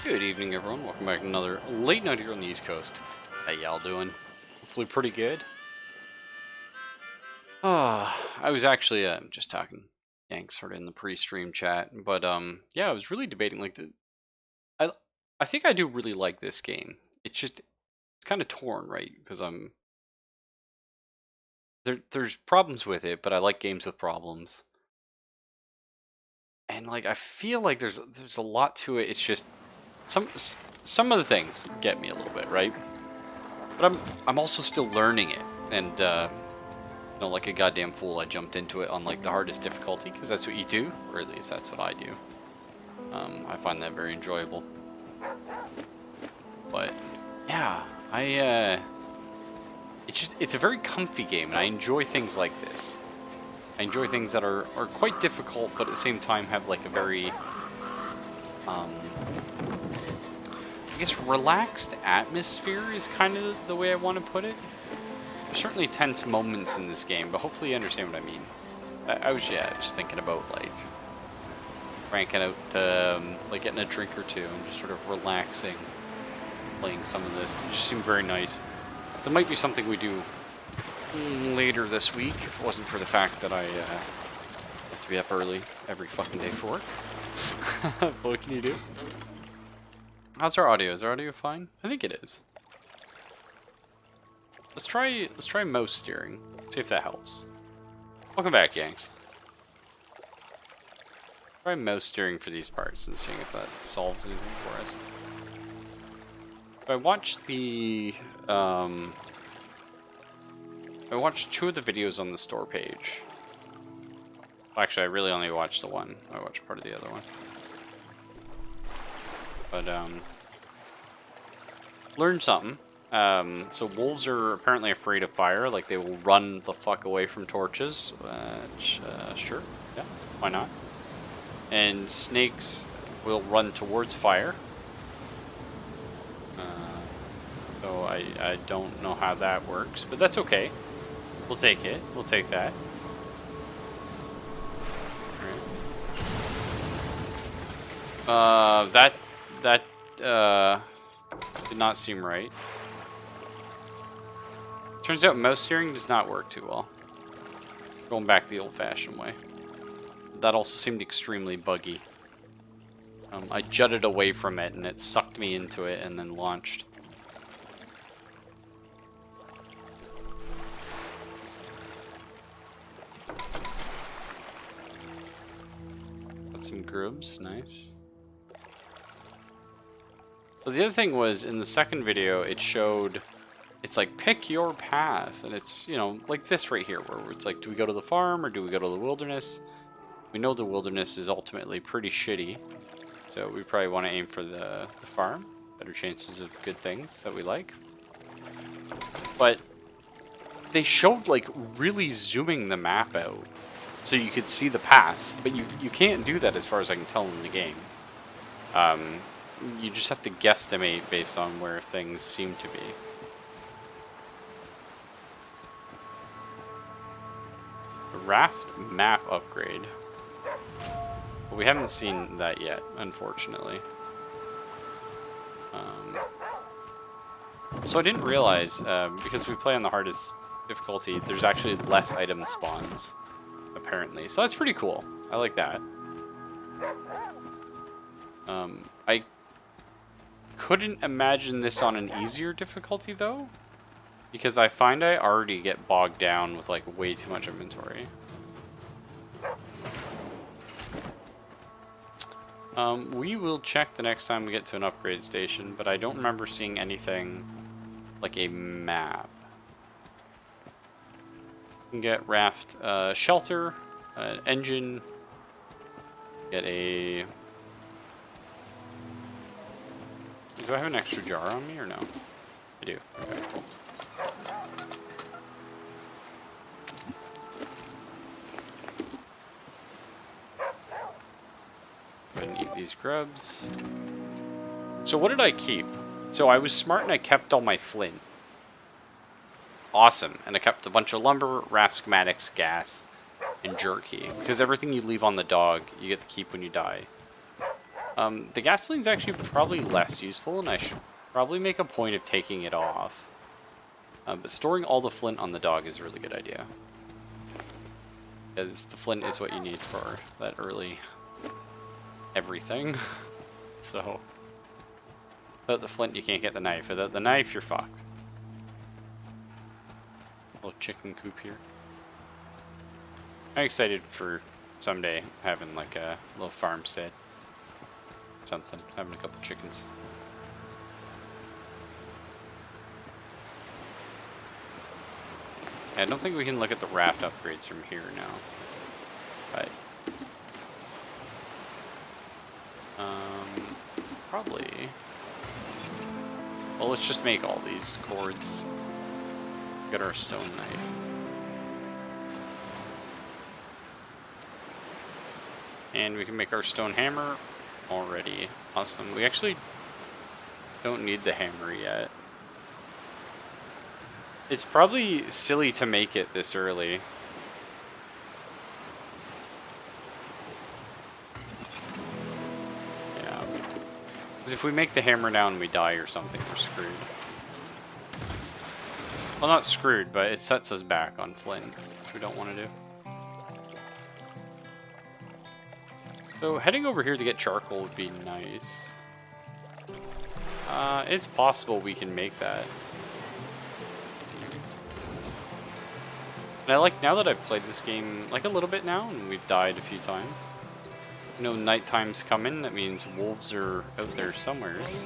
Good evening, everyone. Welcome back to another late night here on the East Coast. How y'all doing? Hopefully pretty good. I was actually just talking yanks sort of in the pre-stream chat, but yeah, I was really debating like I I think I do really like this game. It's kind of torn, right? Because there's problems with it, but I like games with problems. And like I feel like there's a lot to it. It's just some of the things get me a little bit, right? But I'm also still learning it, and like a goddamn fool, I jumped into it on like the hardest difficulty because that's what you do, or at least that's what I do. I find that very enjoyable. But yeah, it's a very comfy game, and I enjoy things like this. I enjoy things that are quite difficult, but at the same time have like a very I guess relaxed atmosphere is kind of the way I want to put it. There's certainly tense moments in this game, but hopefully you understand what I mean. I was just thinking about like cranking out, like getting a drink or two and just sort of relaxing, playing some of this. It just seemed very nice. There might be something we do later this week if it wasn't for the fact that I have to be up early every fucking day for work. What can you do? How's our audio? Is our audio fine? I think it is. Let's try mouse steering. See if that helps. Welcome back, Yanks. Try mouse steering for these parts and seeing if that solves anything for us. I watched I watched 2 of the videos on the store page. Well, actually, I really only watched the one. I watched part of the other one. But learned something. So wolves are apparently afraid of fire. Like they will run the fuck away from torches. Sure, yeah, why not? And snakes will run towards fire. So I don't know how that works, but that's okay. We'll take it. We'll take that. All right. That did not seem right. Turns out mouse steering does not work too well. Going back the old-fashioned way. That also seemed extremely buggy. I jutted away from it and it sucked me into it and then launched. Got some grubs, nice. But the other thing was, in the second video, it showed, it's like, pick your path. And it's, like this right here, where it's like, do we go to the farm or do we go to the wilderness? We know the wilderness is ultimately pretty shitty. So we probably want to aim for the farm. Better chances of good things that we like. But they showed, like, really zooming the map out so you could see the paths. But you can't do that as far as I can tell in the game. You just have to guesstimate based on where things seem to be. The raft map upgrade. But we haven't seen that yet, unfortunately. So I didn't realize, because we play on the hardest difficulty, there's actually less item spawns, apparently. So that's pretty cool. I like that. I couldn't imagine this on an easier difficulty, though, because I find I already get bogged down with, like, way too much inventory. We will check the next time we get to an upgrade station, but I don't remember seeing anything like a map. You can get raft, shelter, engine, get a... Do I have an extra jar on me or no? I do. Okay, cool. Go ahead and eat these grubs. So what did I keep? So I was smart and I kept all my flint. Awesome. And I kept a bunch of lumber, raft schematics, gas, and jerky. Because everything you leave on the dog, you get to keep when you die. The gasoline's actually probably less useful, and I should probably make a point of taking it off. But storing all the flint on the dog is a really good idea. Because the flint is what you need for that early everything. So, without the flint, you can't get the knife. Without the knife, you're fucked. Little chicken coop here. I'm excited for someday having like a little farmstead. Something. Having a couple chickens. I don't think we can look at the raft upgrades from here now. But probably. Well, let's just make all these cords. Get our stone knife. And we can make our stone hammer already. Awesome. We actually don't need the hammer yet. It's probably silly to make it this early. Yeah. Because if we make the hammer now and we die or something, we're screwed. Well, not screwed, but it sets us back on flint, which we don't want to do. So heading over here to get charcoal would be nice. It's possible we can make that. And I like, now that I've played this game like a little bit now, and we've died a few times. You know, nighttime's coming, that means wolves are out there somewheres.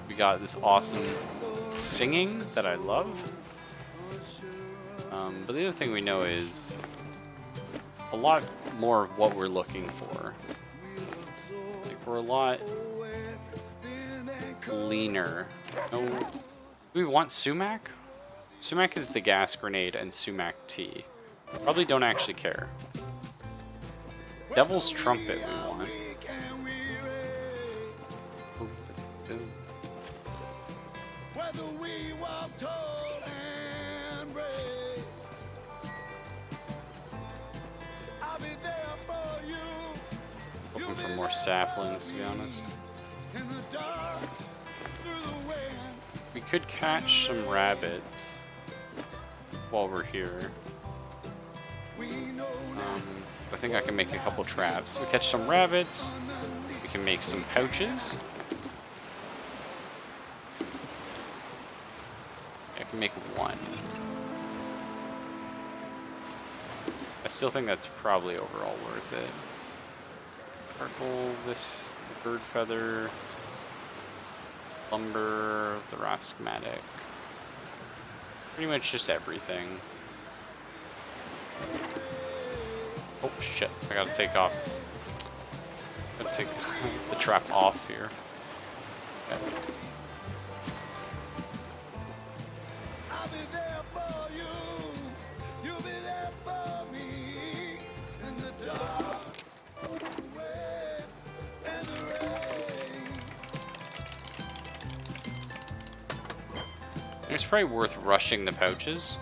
We got this awesome singing that I love. But the other thing we know is a lot more of what we're looking for. Like, we're a lot leaner. No, do we want sumac? Sumac is the gas grenade and sumac tea. Probably don't actually care. Devil's trumpet we want. Looking for more saplings, to be honest. We could catch some rabbits while we're here. I think I can make a couple traps. We catch some rabbits. We can make some pouches. I can make one. I still think that's probably overall worth it. Charcoal, this, the bird feather, lumber, the raft schematic. Pretty much just everything. Oh shit, I gotta take off. Gotta take the trap off here. Okay. It's probably worth rushing the pouches.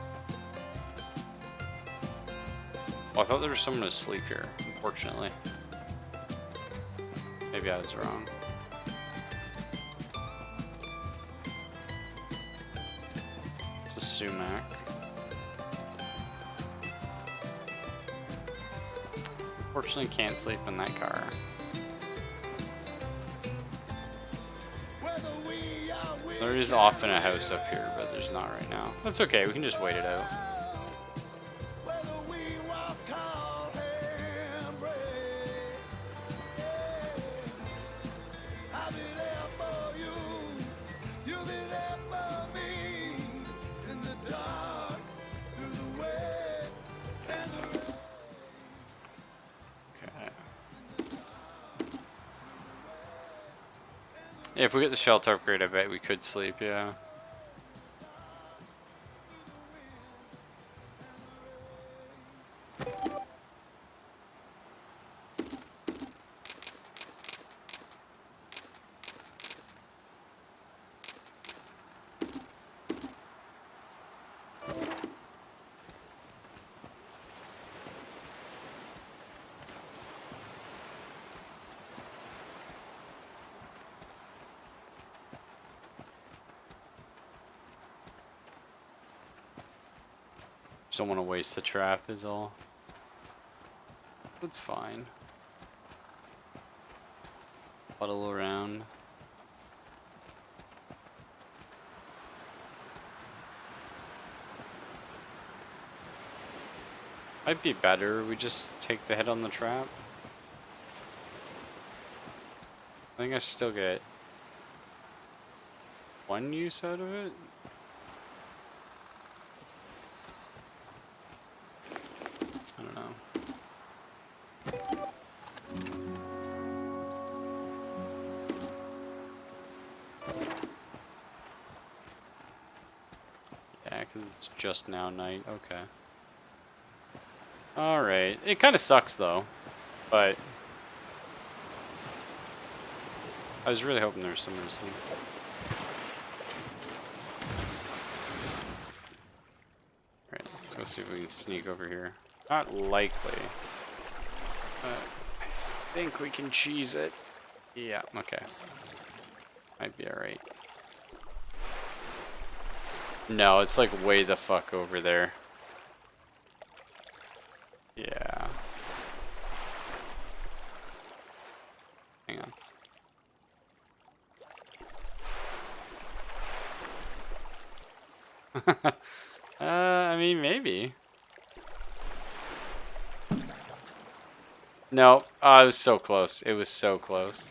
Oh, I thought there was someone asleep here, unfortunately. Maybe I was wrong. It's a sumac. Unfortunately, can't sleep in that car. There is often a house up here, but there's not right now. That's okay, we can just wait it out. Yeah, if we get the shelter upgrade, I bet we could sleep, yeah. don't want to waste the trap is all. It's fine. Puddle around. Might be better we just take the hit on the trap. I think I still get 1 use out of it. I don't know. Yeah, because it's just now night. Okay. Alright. It kind of sucks, though. But I was really hoping there was somewhere to sleep. Alright, let's go see if we can sneak over here. Not likely. But I think we can cheese it. Yeah, okay. Might be alright. No, it's like way the fuck over there. Yeah. Hang on. I mean, maybe. No, oh, it was so close. It was so close.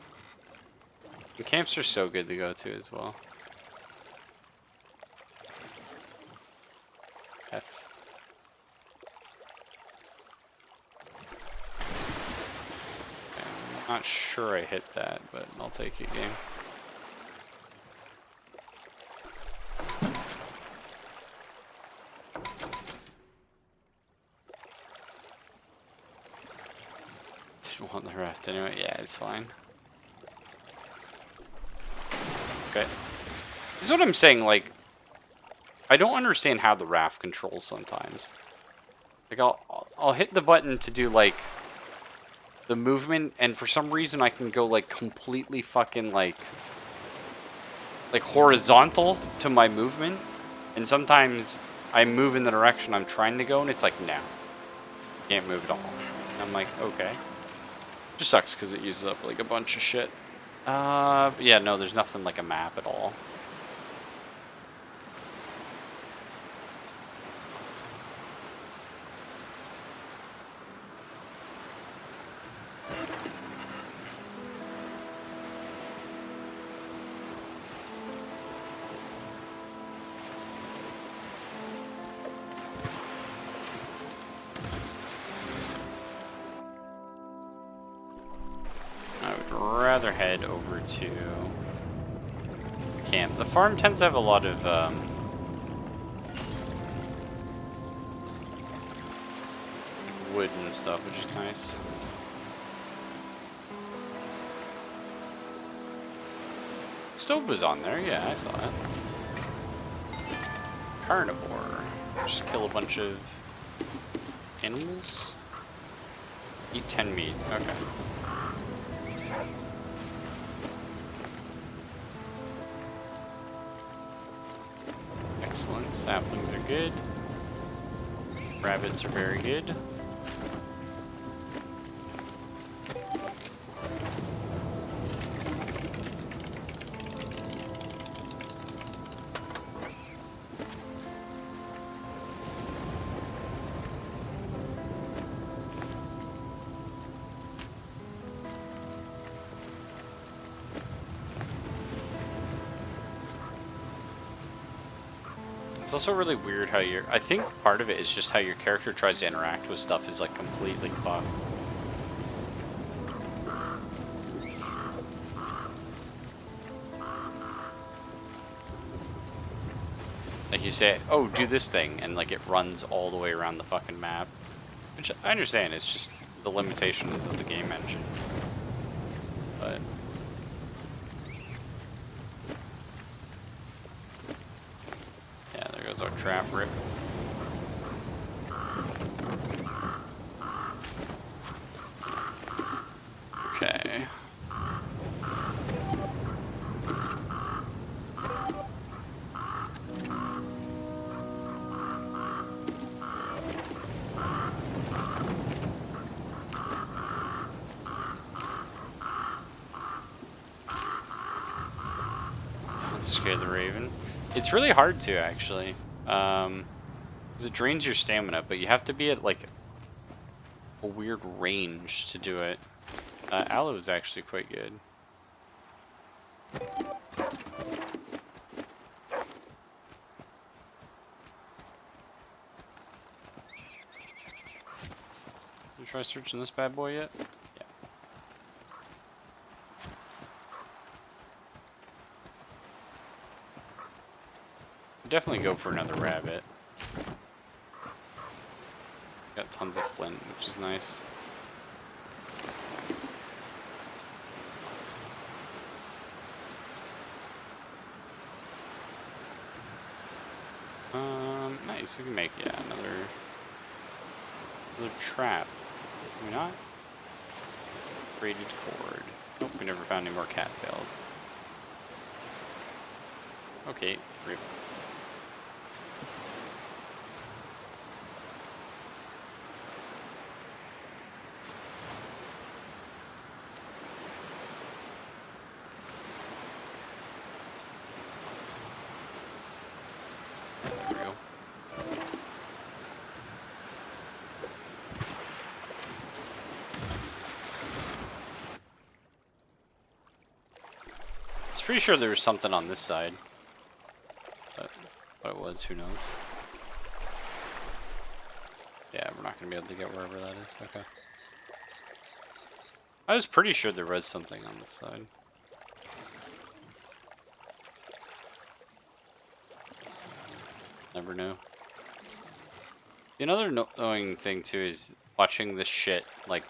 The camps are so good to go to as well. F. Okay, I'm not sure I hit that, but I'll take it, game. Didn't want the raft anyway. Yeah, it's fine. Okay. This is what I'm saying, like, I don't understand how the raft controls sometimes. Like, I'll hit the button to do, like, the movement, and for some reason I can go, like, completely fucking, like horizontal to my movement, and sometimes I move in the direction I'm trying to go, and it's like, no. Can't move at all. And I'm like, okay. Just sucks, because it uses up, like, a bunch of shit. But yeah, no, there's nothing like a map at all. I would rather head over to camp. The farm tends to have a lot of wood and stuff, which is nice. Stove was on there, yeah, I saw it. Carnivore. Just kill a bunch of animals. Eat 10 meat, okay. Excellent. Saplings are good. Rabbits are very good. It's also really weird how I think part of it is just how your character tries to interact with stuff is like completely fucked. Like you say, oh, do this thing, and like it runs all the way around the fucking map. Which I understand, it's just the limitations of the game engine. But our trap rip. Okay. scare the raven. It's really hard to, actually. Because it drains your stamina, but you have to be at, like, a weird range to do it. Aloe is actually quite good. You try searching this bad boy yet? Yeah. Definitely go for another rabbit. Got tons of flint, which is nice. Nice. We can make another trap. Can we not? Braided cord. Nope, we never found any more cattails. Okay, rip. There we go. I was pretty sure there was something on this side. But what it was, who knows? Yeah, we're not going to be able to get wherever that is. Okay. I was pretty sure there was something on this side. Never knew. Another annoying thing too is watching this shit like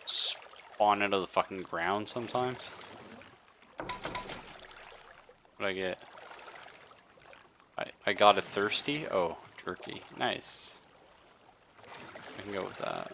spawn out of the fucking ground sometimes. What I get? I got a thirsty. Oh, jerky. Nice. I can go with that.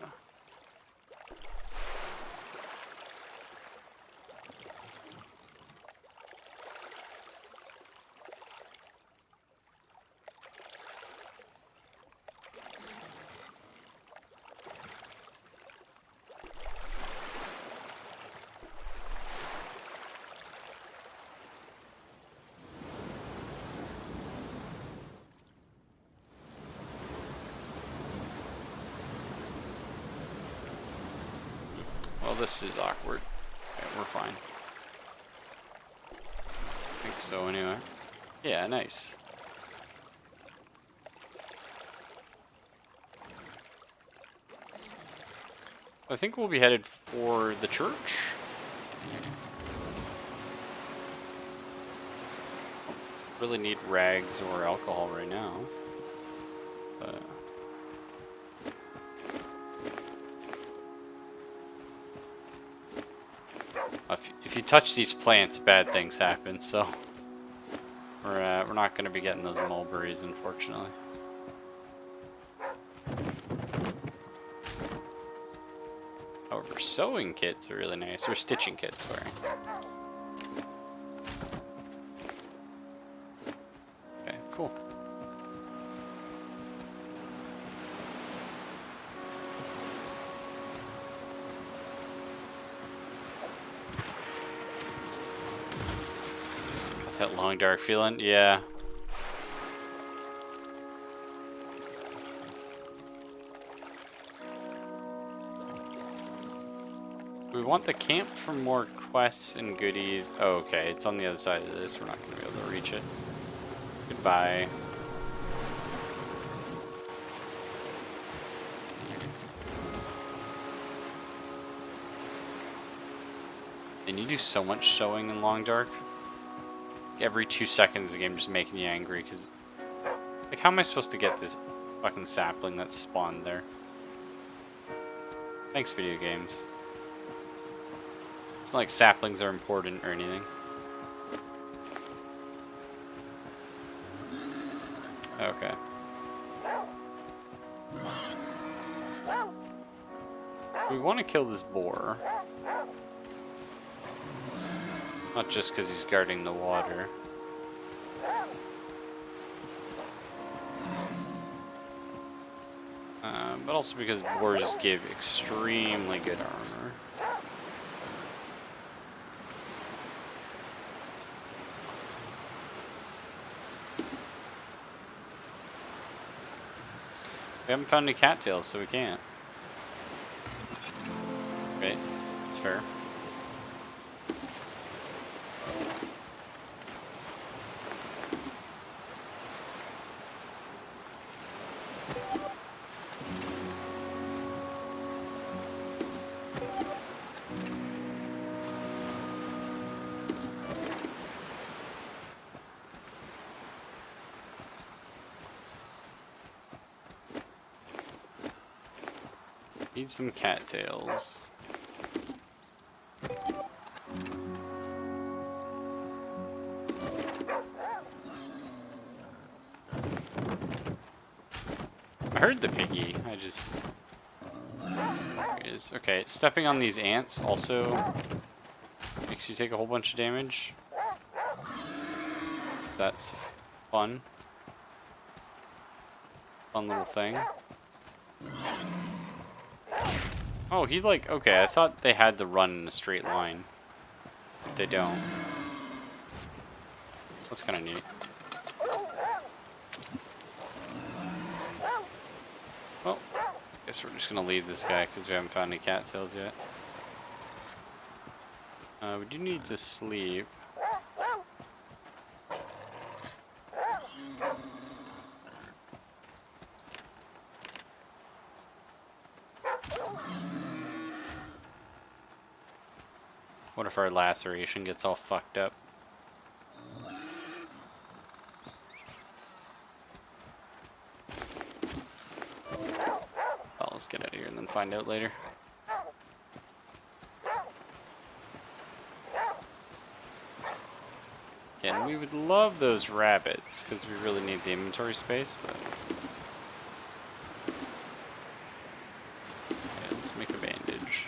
Well, this is awkward. Okay, we're fine. I think so, anyway. Yeah, nice. I think we'll be headed for the church. Really need rags or alcohol right now. But if you touch these plants, bad things happen. So we're not going to be getting those mulberries, unfortunately. However, sewing kits are really nice, or stitching kits, sorry. Okay, cool. Got that long dark feeling, yeah. We want the camp for more quests and goodies. Oh, okay, it's on the other side of this. We're not going to be able to reach it. Goodbye. And you do so much sewing in Long Dark. Every 2 seconds the game just making you angry, because... Like, how am I supposed to get this fucking sapling that spawned there? Thanks, video games. It's not like saplings are important or anything. Okay. We want to kill this boar. Not just because he's guarding the water. But also because boars give extremely good armor. We haven't found any cattails, so we can't. Right? It's fair. Need some cattails. I heard the piggy. I just... There it is. Okay, stepping on these ants also makes you take a whole bunch of damage. So that's fun. Fun little thing. Oh, he like... Okay, I thought they had to run in a straight line. But they don't. That's kind of neat. Well, guess we're just gonna leave this guy because we haven't found any cattails yet. We do need to sleep. What if our laceration gets all fucked up? Well, let's get out of here and then find out later. And we would love those rabbits because we really need the inventory space, but yeah, let's make a bandage.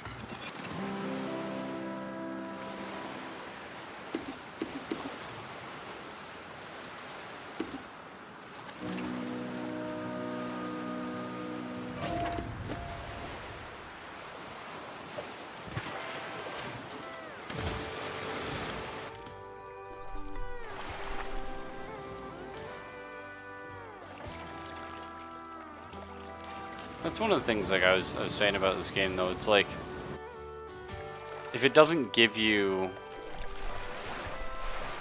That's one of the things like I was saying about this game though. It's like if it doesn't give you,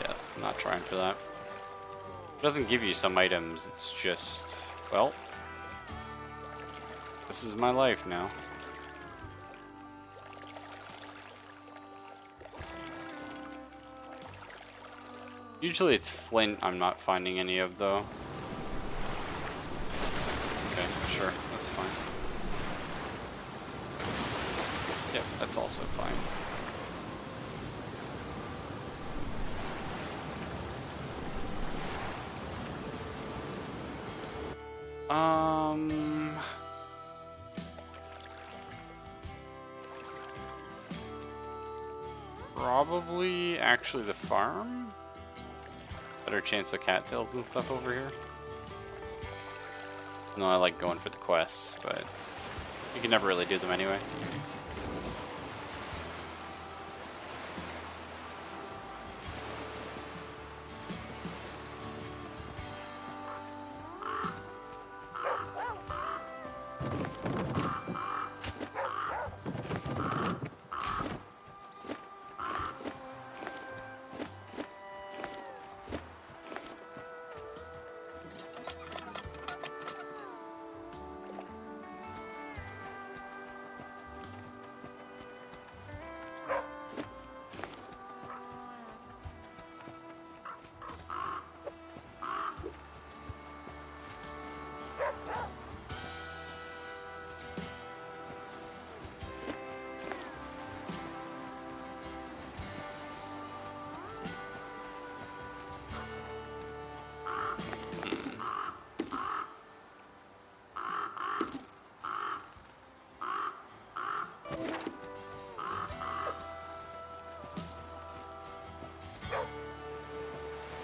yeah, I'm not trying for that. If it doesn't give you some items, it's just, well, this is my life now. Usually it's flint I'm not finding any of though. Okay, sure, that's fine. Yep, that's also fine. Probably actually the farm? Better chance of cattails and stuff over here. No, I like going for the quests, but you can never really do them anyway.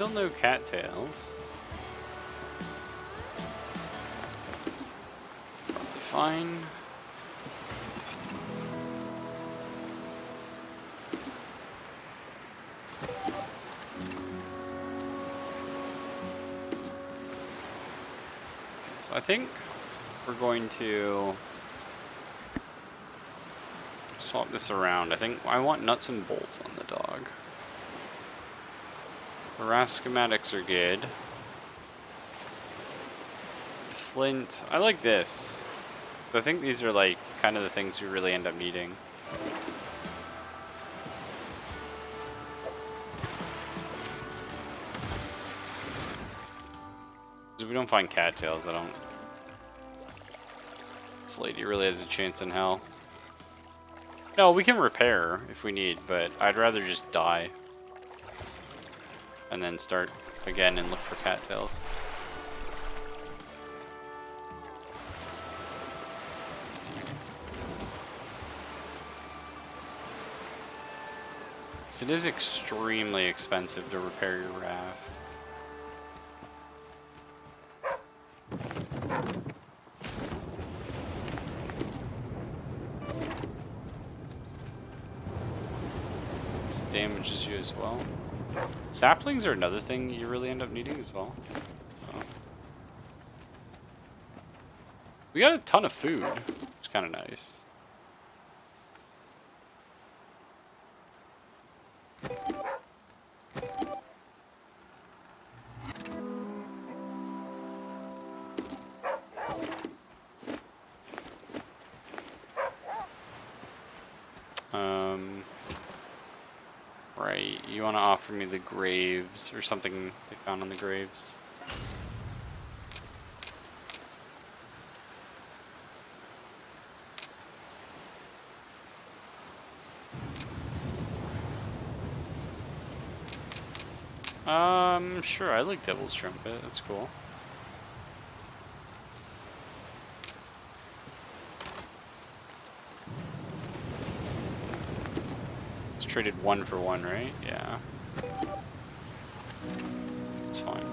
Still no cattails. Probably fine. So I think we're going to swap this around. I think I want nuts and bolts on the dog. The RAS schematics are good. Flint, I like this. I think these are like kind of the things we really end up needing. If we don't find cattails, I don't... This lady really has a chance in hell. No, we can repair if we need, but I'd rather just die. And then start again and look for cattails. It is extremely expensive to repair your raft. This damages you as well. Saplings are another thing you really end up needing as well. So. We got a ton of food, which is kind of nice. Right, you want to offer me the graves or something they found on the graves? Sure, I like Devil's Trumpet, that's cool. It's traded 1 for 1, right? Yeah. It's fine.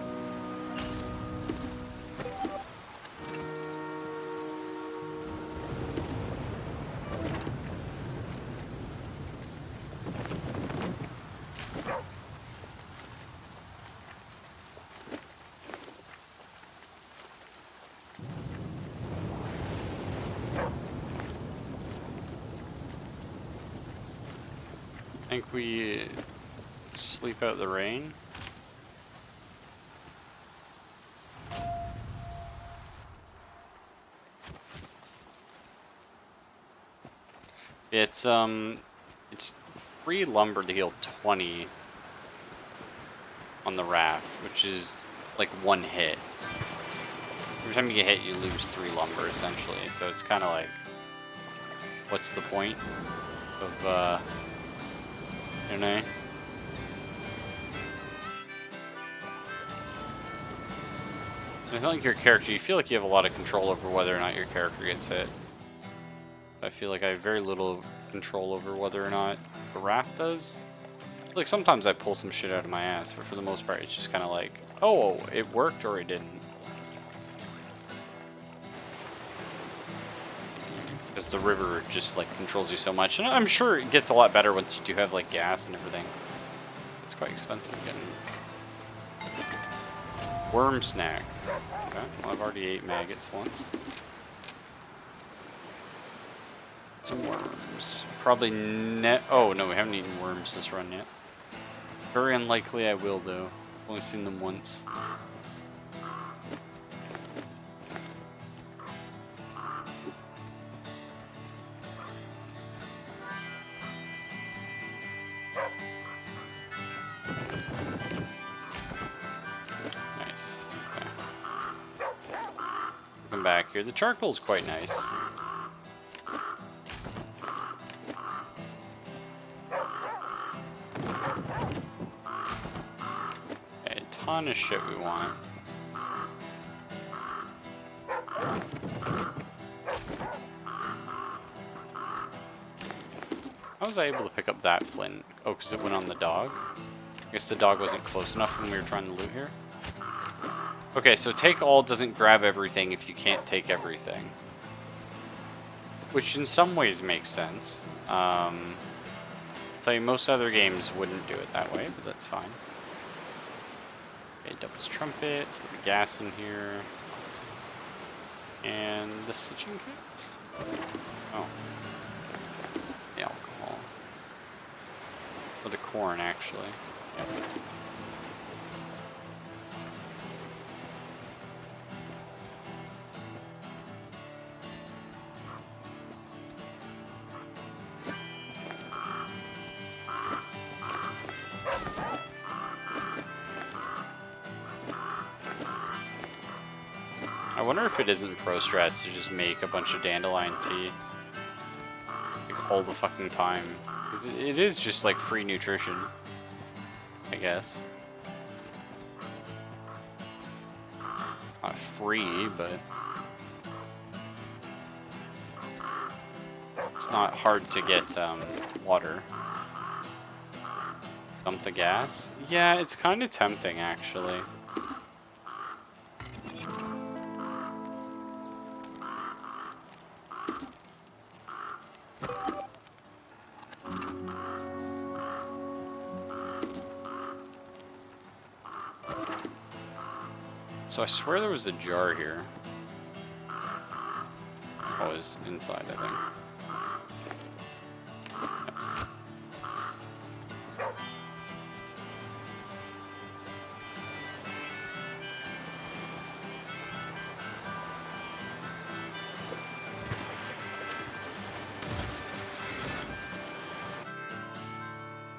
I think we sleep out the rain. It's 3 lumber to heal 20 on the raft, which is like 1 hit. Every time you get hit, you lose 3 lumber essentially. So it's kind of like, what's the point of you know? It's not like your character, you feel like you have a lot of control over whether or not your character gets hit. I feel like I have very little control over whether or not the raft does. Like sometimes I pull some shit out of my ass, but for the most part it's just kind of like, oh, it worked or it didn't. Because the river just like controls you so much, and I'm sure it gets a lot better once you do have like gas and everything. It's quite expensive getting worm snack. Okay, well, I've already ate maggots once. Some worms. Probably oh no, we haven't eaten worms this run yet. Very unlikely I will though. I've only seen them once. Nice. Okay. Come back here. The charcoal's quite nice. Ton of shit we want. How was I able to pick up that flint? Oh, because it went on the dog? I guess the dog wasn't close enough when we were trying to loot here. Okay, so take all doesn't grab everything if you can't take everything. Which in some ways makes sense. I'll tell you, most other games wouldn't do it that way, but that's fine. Okay, Devil's Trumpet, let's put the gas in here. And the stitching kit? Oh. The alcohol. Or the corn, actually. Yeah. I wonder if it isn't pro strats to just make a bunch of dandelion tea like all the fucking time. 'Cause it is just like free nutrition, I guess. Not free, but it's not hard to get water. Dump the gas? Yeah, it's kind of tempting actually. So I swear there was a jar here. Oh, it's inside, I think.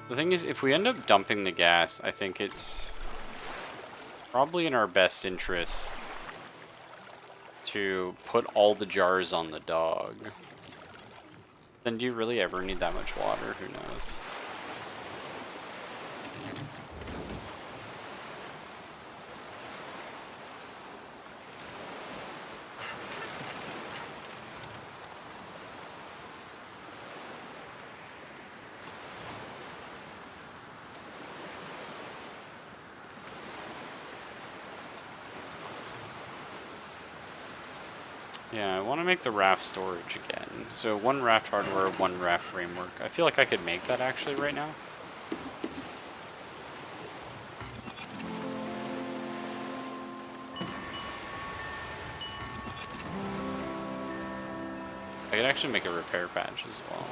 The thing is, if we end up dumping the gas, I think it's probably in our best interest to put all the jars on the dog. Then do you really ever need that much water? Who knows? Yeah, I want to make the raft storage again. So one raft hardware, one raft framework. I feel like I could make that actually right now. I could actually make a repair patch as well.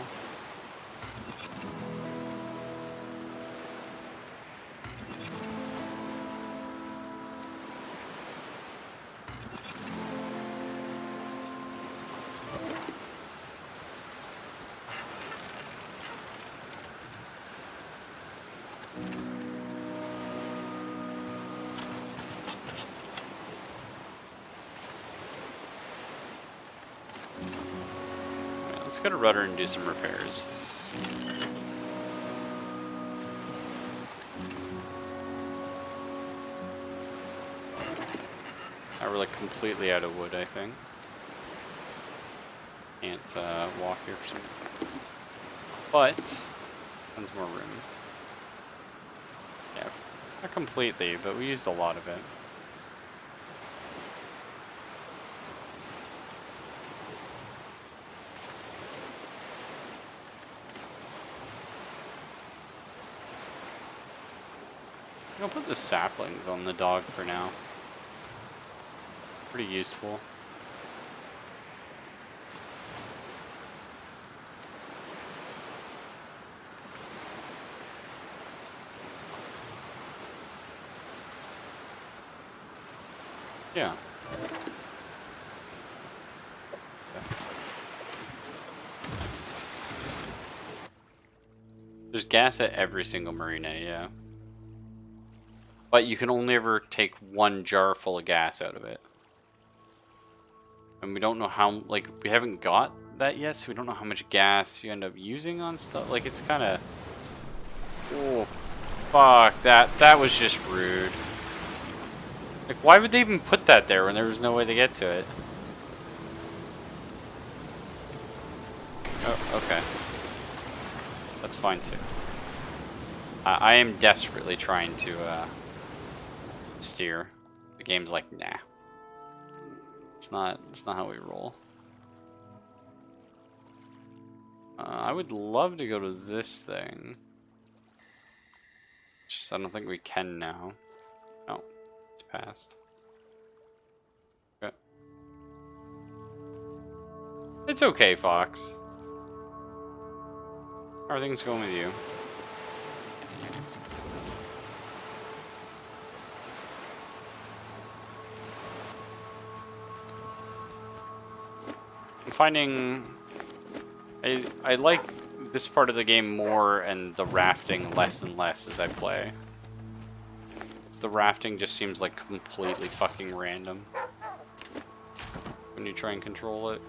Alright, let's go to rudder and do some repairs. Now we're like completely out of wood, I think. Can't walk here for some. But tons more room. Yeah, not completely, but we used a lot of it. I'll put the saplings on the dog for now. Pretty useful. Yeah. There's gas at every single marina, yeah. But you can only ever take one jar full of gas out of it. And we don't know how, like, we haven't got that yet, so we don't know how much gas you end up using on stuff. Like, it's kind of... Oh, fuck, that was just rude. Like, why would they even put that there when there was no way to get to it? Oh, okay. That's fine, too. I am desperately trying to, steer. The game's like, nah. It's not how we roll. I would love to go to this thing. Just I don't think we can now. No, it's passed. Okay. It's okay, Fox. How are things going with you? I'm finding I like this part of the game more and the rafting less and less as I play. The rafting just seems like completely fucking random when you try and control it.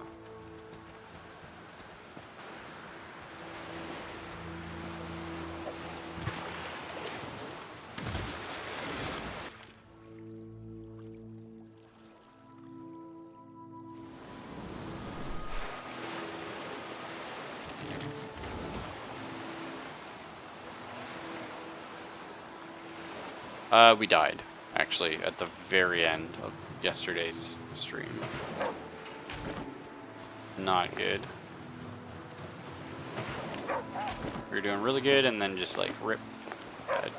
We died, actually, at the very end of yesterday's stream. Not good. We were doing really good, and then just like rip. Dead.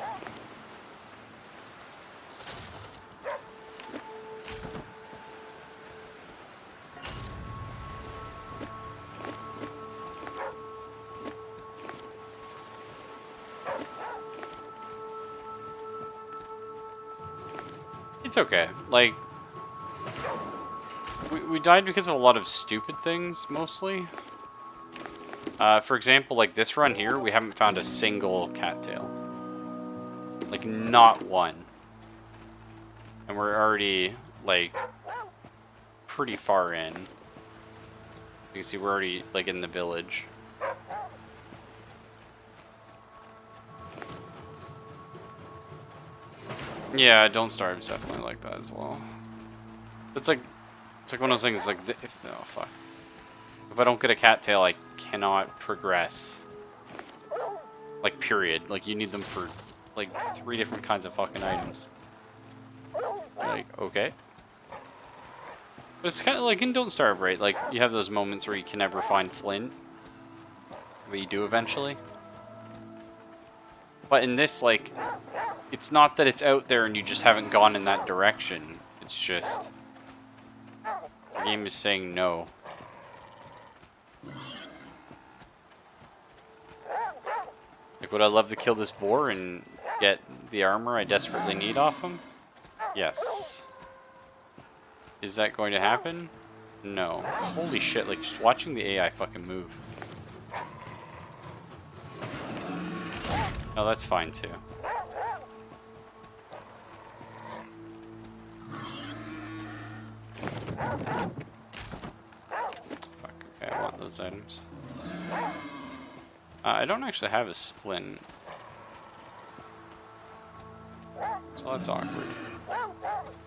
It's okay. Like, we died because of a lot of stupid things, mostly. For example, like this run here, we haven't found a single cattail. Like, not one. And we're already, like, pretty far in. You can see we're already, like, in the village. Yeah, Don't Starve is definitely like that as well. It's like one of those things, like, oh, fuck. If I don't get a cattail, I cannot progress. Like, period. Like, you need them for, like, 3 different kinds of fucking items. Like, okay. But it's kind of like in Don't Starve, right? Like, you have those moments where you can never find flint. But you do eventually. But in this, like, it's not that it's out there and you just haven't gone in that direction. It's just... the game is saying no. Like, would I love to kill this boar and get the armor I desperately need off him? Yes. Is that going to happen? No. Holy shit, like, just watching the AI fucking move. Oh, that's fine, too. Fuck, okay, I want those items. I don't actually have a splint. So that's awkward.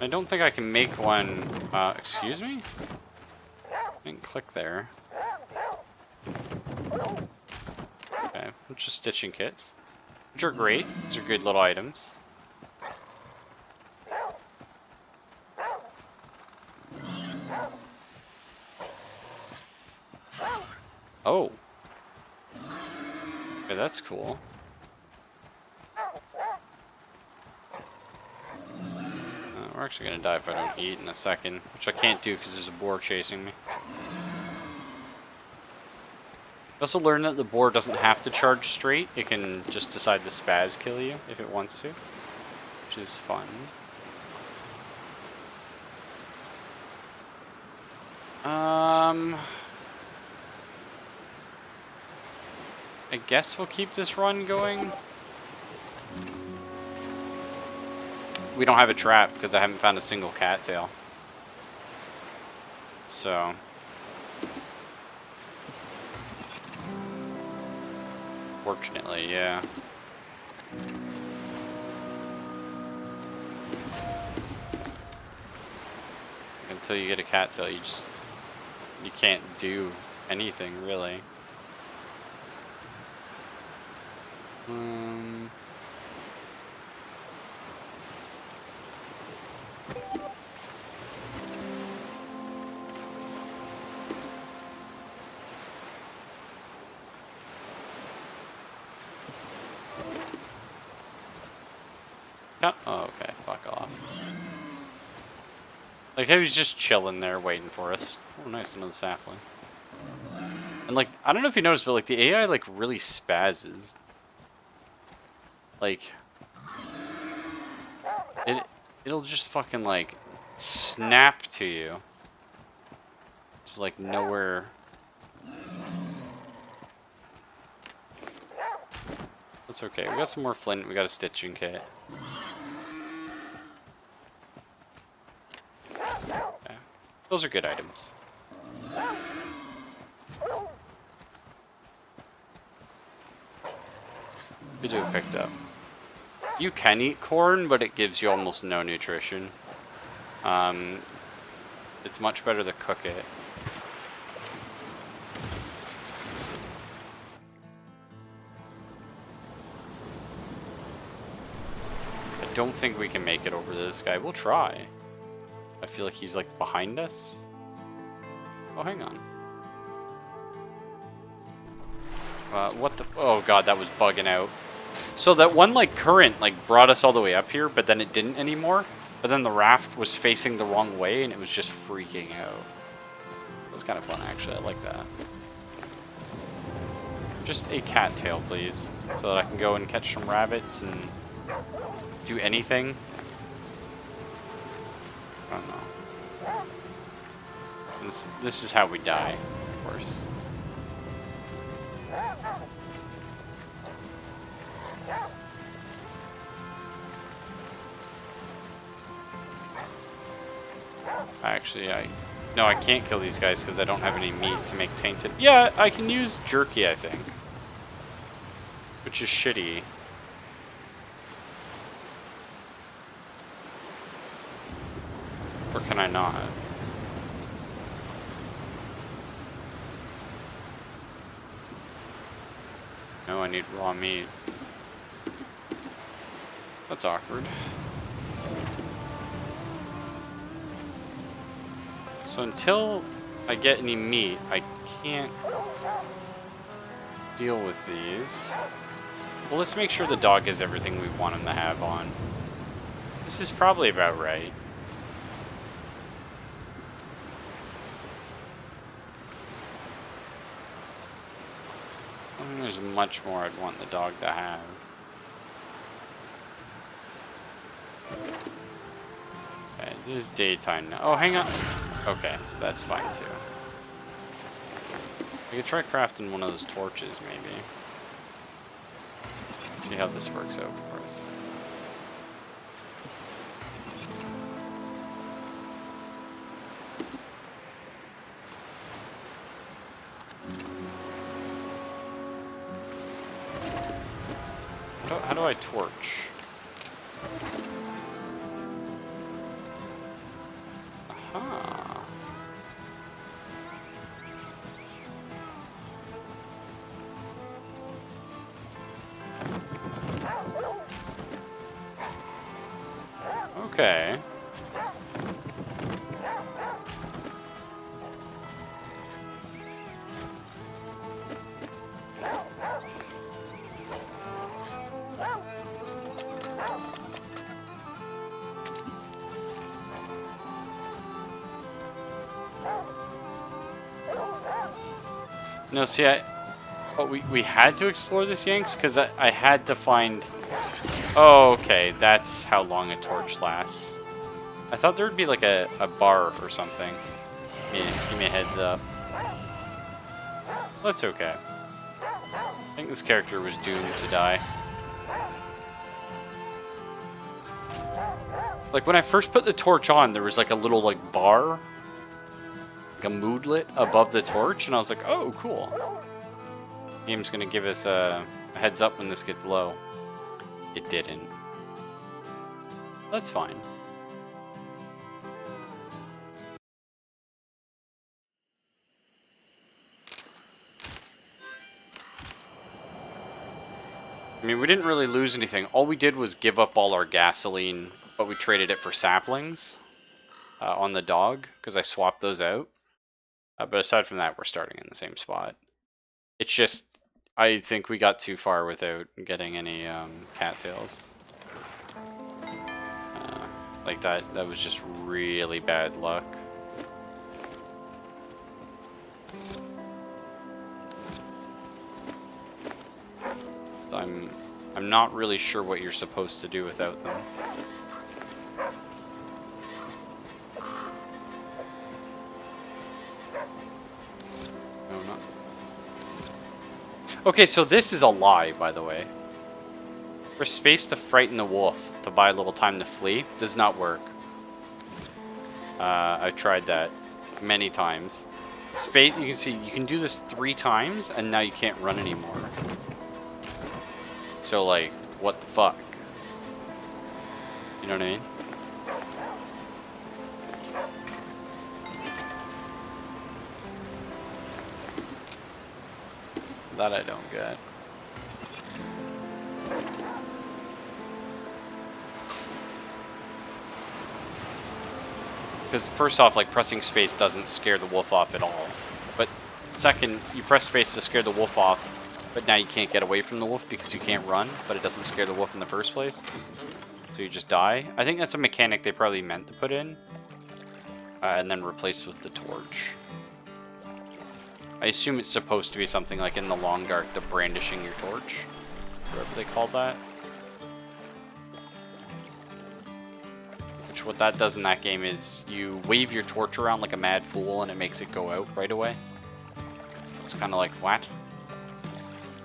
I don't think I can make one... excuse me? I didn't click there. Okay, just stitching kits. Which are great. These are good little items. Oh. Okay, that's cool. We're actually gonna die if I don't eat in a second, which I can't do because there's a boar chasing me. I also learned that the boar doesn't have to charge straight. It can just decide to spaz kill you if it wants to, which is fun. I guess we'll keep this run going. We don't have a trap because I haven't found a single cattail. So... fortunately, yeah. Until you get a cattail, you can't do anything, really. Oh, okay, fuck off. Like, he was just chilling there waiting for us. Oh, nice, another sapling. And like, I don't know if you noticed, but like the AI like really spazzes. Like, it'll just fucking like snap to you. Just like nowhere. That's okay. We got some more flint. We got a stitching kit. Okay. Those are good items. We do have picked up. You can eat corn, but it gives you almost no nutrition. It's much better to cook it. I don't think we can make it over to this guy. We'll try. I feel like he's like behind us. Oh, hang on. What the? Oh god, that was bugging out. So that one like current like brought us all the way up here, but then it didn't anymore. But then the raft was facing the wrong way, and it was just freaking out. It was kind of fun, actually. I like that. Just a cattail, please, so that I can go and catch some rabbits and do anything. I don't know. This is how we die, of course. Actually, no, I can't kill these guys because I don't have any meat to make tainted. Yeah, I can use jerky, I think, which is shitty. Or can I not? No, I need raw meat. That's awkward. So until I get any meat, I can't deal with these. Well, let's make sure the dog has everything we want him to have on. This is probably about right. I don't think there's much more I'd want the dog to have. Okay, it is daytime now. Oh, hang on. Okay, that's fine too. I could try crafting one of those torches, maybe. See how this works out for us. How do I torch? Aha. Okay. No, see, but we had to explore this Yanks because I had to find. Oh, okay, that's how long a torch lasts. I thought there would be like a bar or something. Give me a heads up. That's okay. I think this character was doomed to die. Like when I first put the torch on, there was like a little like bar, like a moodlet above the torch, and I was like, oh, cool. Game's gonna give us a heads up when this gets low. It didn't. That's fine. I mean, we didn't really lose anything. All we did was give up all our gasoline, but we traded it for saplings on the dog, because I swapped those out. But aside from that, we're starting in the same spot. It's just, I think we got too far without getting any cattails. Like that was just really bad luck. Just I'm not really sure what you're supposed to do without them. No, not. Okay, so this is a lie, by the way. For space to frighten the wolf to buy a little time to flee does not work. I've tried that many times. Space, you can see you can do this 3 times, and now you can't run anymore. So like, what the fuck? You know what I mean? That I don't get. Because first off, like, pressing space doesn't scare the wolf off at all. But second, you press space to scare the wolf off, but now you can't get away from the wolf because you can't run, but it doesn't scare the wolf in the first place. So you just die. I think that's a mechanic they probably meant to put in. And then replace with the torch. I assume it's supposed to be something like in the Long Dark, the brandishing your torch. Whatever they call that. Which what that does in that game is you wave your torch around like a mad fool and it makes it go out right away. So it's kind of like, what?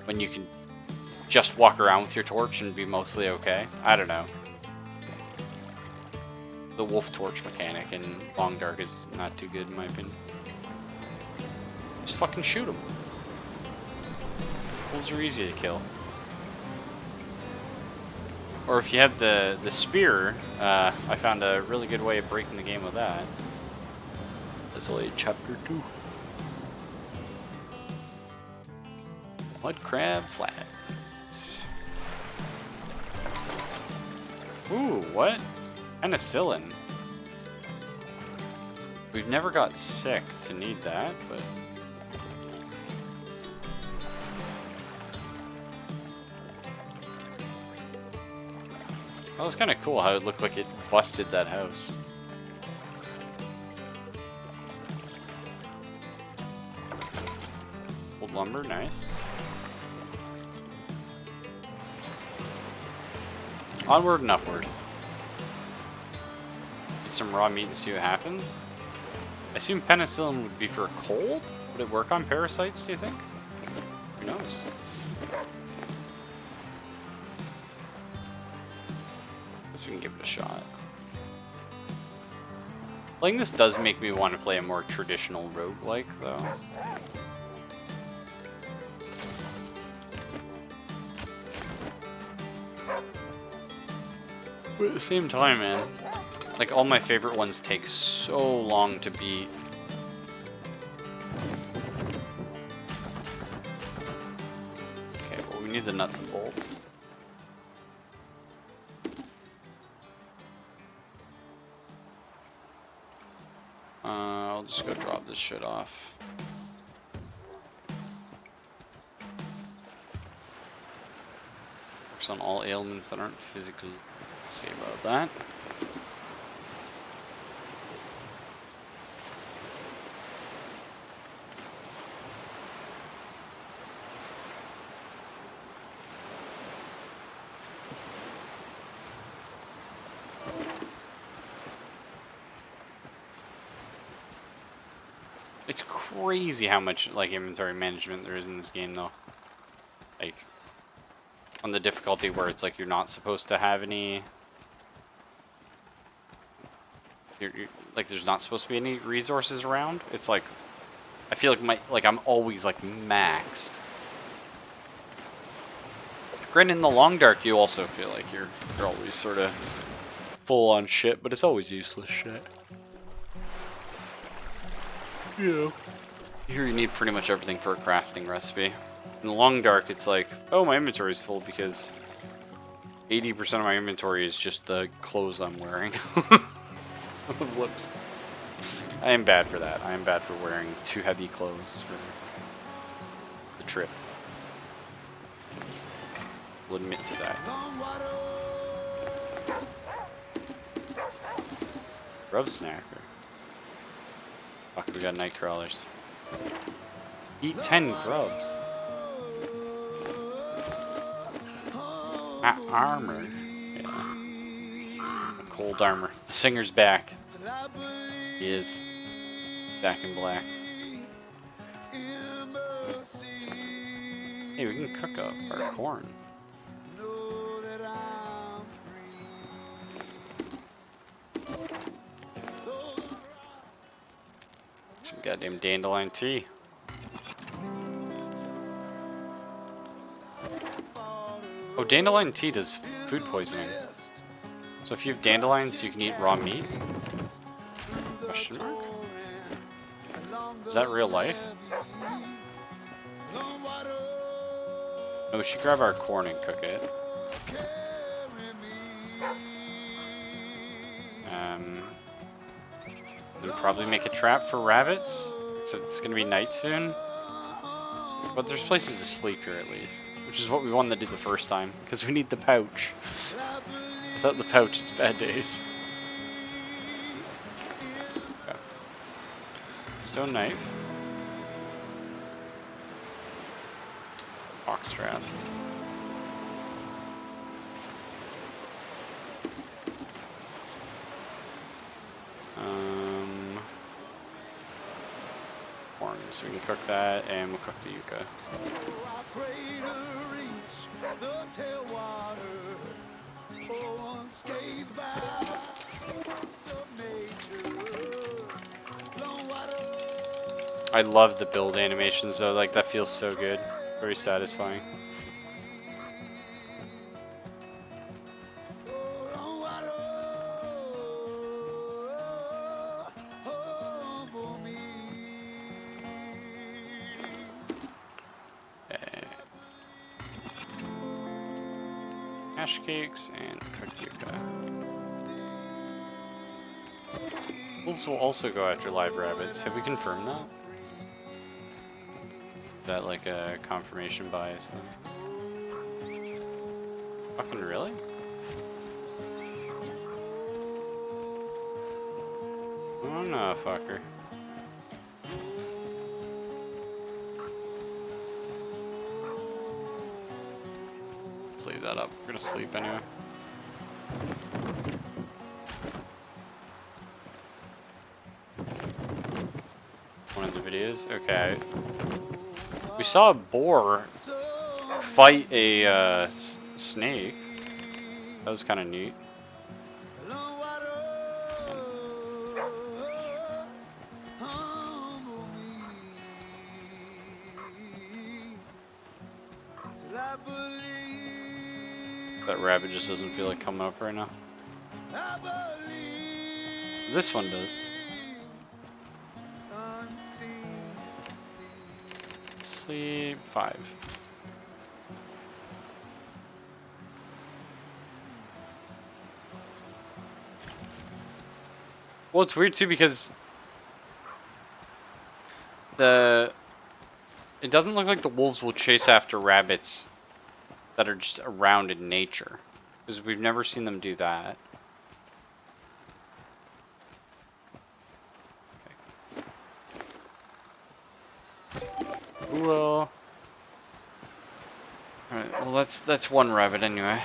When you can just walk around with your torch and be mostly okay. I don't know. The wolf torch mechanic in Long Dark is not too good in my opinion. Just fucking shoot them. Wolves are easy to kill. Or if you have the spear, I found a really good way of breaking the game with that. That's only chapter 2. Mud crab flats. Ooh, what? Penicillin. We've never got sick to need that, but... That was kind of cool how it looked like it busted that house. Old lumber, nice. Onward and upward. Get some raw meat and see what happens. I assume penicillin would be for a cold? Would it work on parasites, do you think? Who knows? Guess we can give it a shot. Playing this does make me want to play a more traditional roguelike, though. But at the same time, man, like, all my favorite ones take so long to beat. Okay, well, we need the nuts and bolts. I'll just go drop this shit off. Works on all ailments that aren't physically... See about that. It's crazy how much like inventory management there is in this game, though. Like on the difficulty where it's like you're not supposed to have any. You're, like there's not supposed to be any resources around. It's like I feel like I'm always like maxed. Granted, in the Long Dark, you also feel like you're always sort of full on shit, but it's always useless shit. Yeah. Here you need pretty much everything for a crafting recipe. In the Long Dark, it's like, oh, my inventory is full because 80% of my inventory is just the clothes I'm wearing. Whoops. I am bad for that. I am bad for wearing too heavy clothes for the trip. We'll admit to that. Grub snacker. Fuck, we got night crawlers. Eat 10 grubs. armor. Yeah. Cold armor. The singer's back. He is back in black. Hey, we can cook up our corn. Some goddamn dandelion tea. Oh, dandelion tea does food poisoning. So if you have dandelions, you can eat raw meat? Question mark? Is that real life? No, we should grab our corn and cook it. Then probably make a trap for rabbits, so it's gonna be night soon. But there's places to sleep here at least, which is what we wanted to do the first time, because we need the pouch. Without the pouch, it's bad days. Okay. Stone knife. Box trap. Corn, so we can cook that, and we'll cook the yucca. I love the build animations though, like that feels so good. Very satisfying. Hash cakes and cooked yucca. Wolves will also go after live rabbits. Have we confirmed that? Is that like a confirmation bias thing? Fucking really? Oh no, fucker. Let's leave that up. We're gonna sleep anyway. One of the videos? Okay. We saw a boar fight a snake. That was kind of neat. That rabbit just doesn't feel like coming up right now. This one does. Sleep 5. Well, it's weird too because it doesn't look like the wolves will chase after rabbits that are just around in nature, because we've never seen them do that. Okay. Well, all right. Well, that's one rabbit anyway.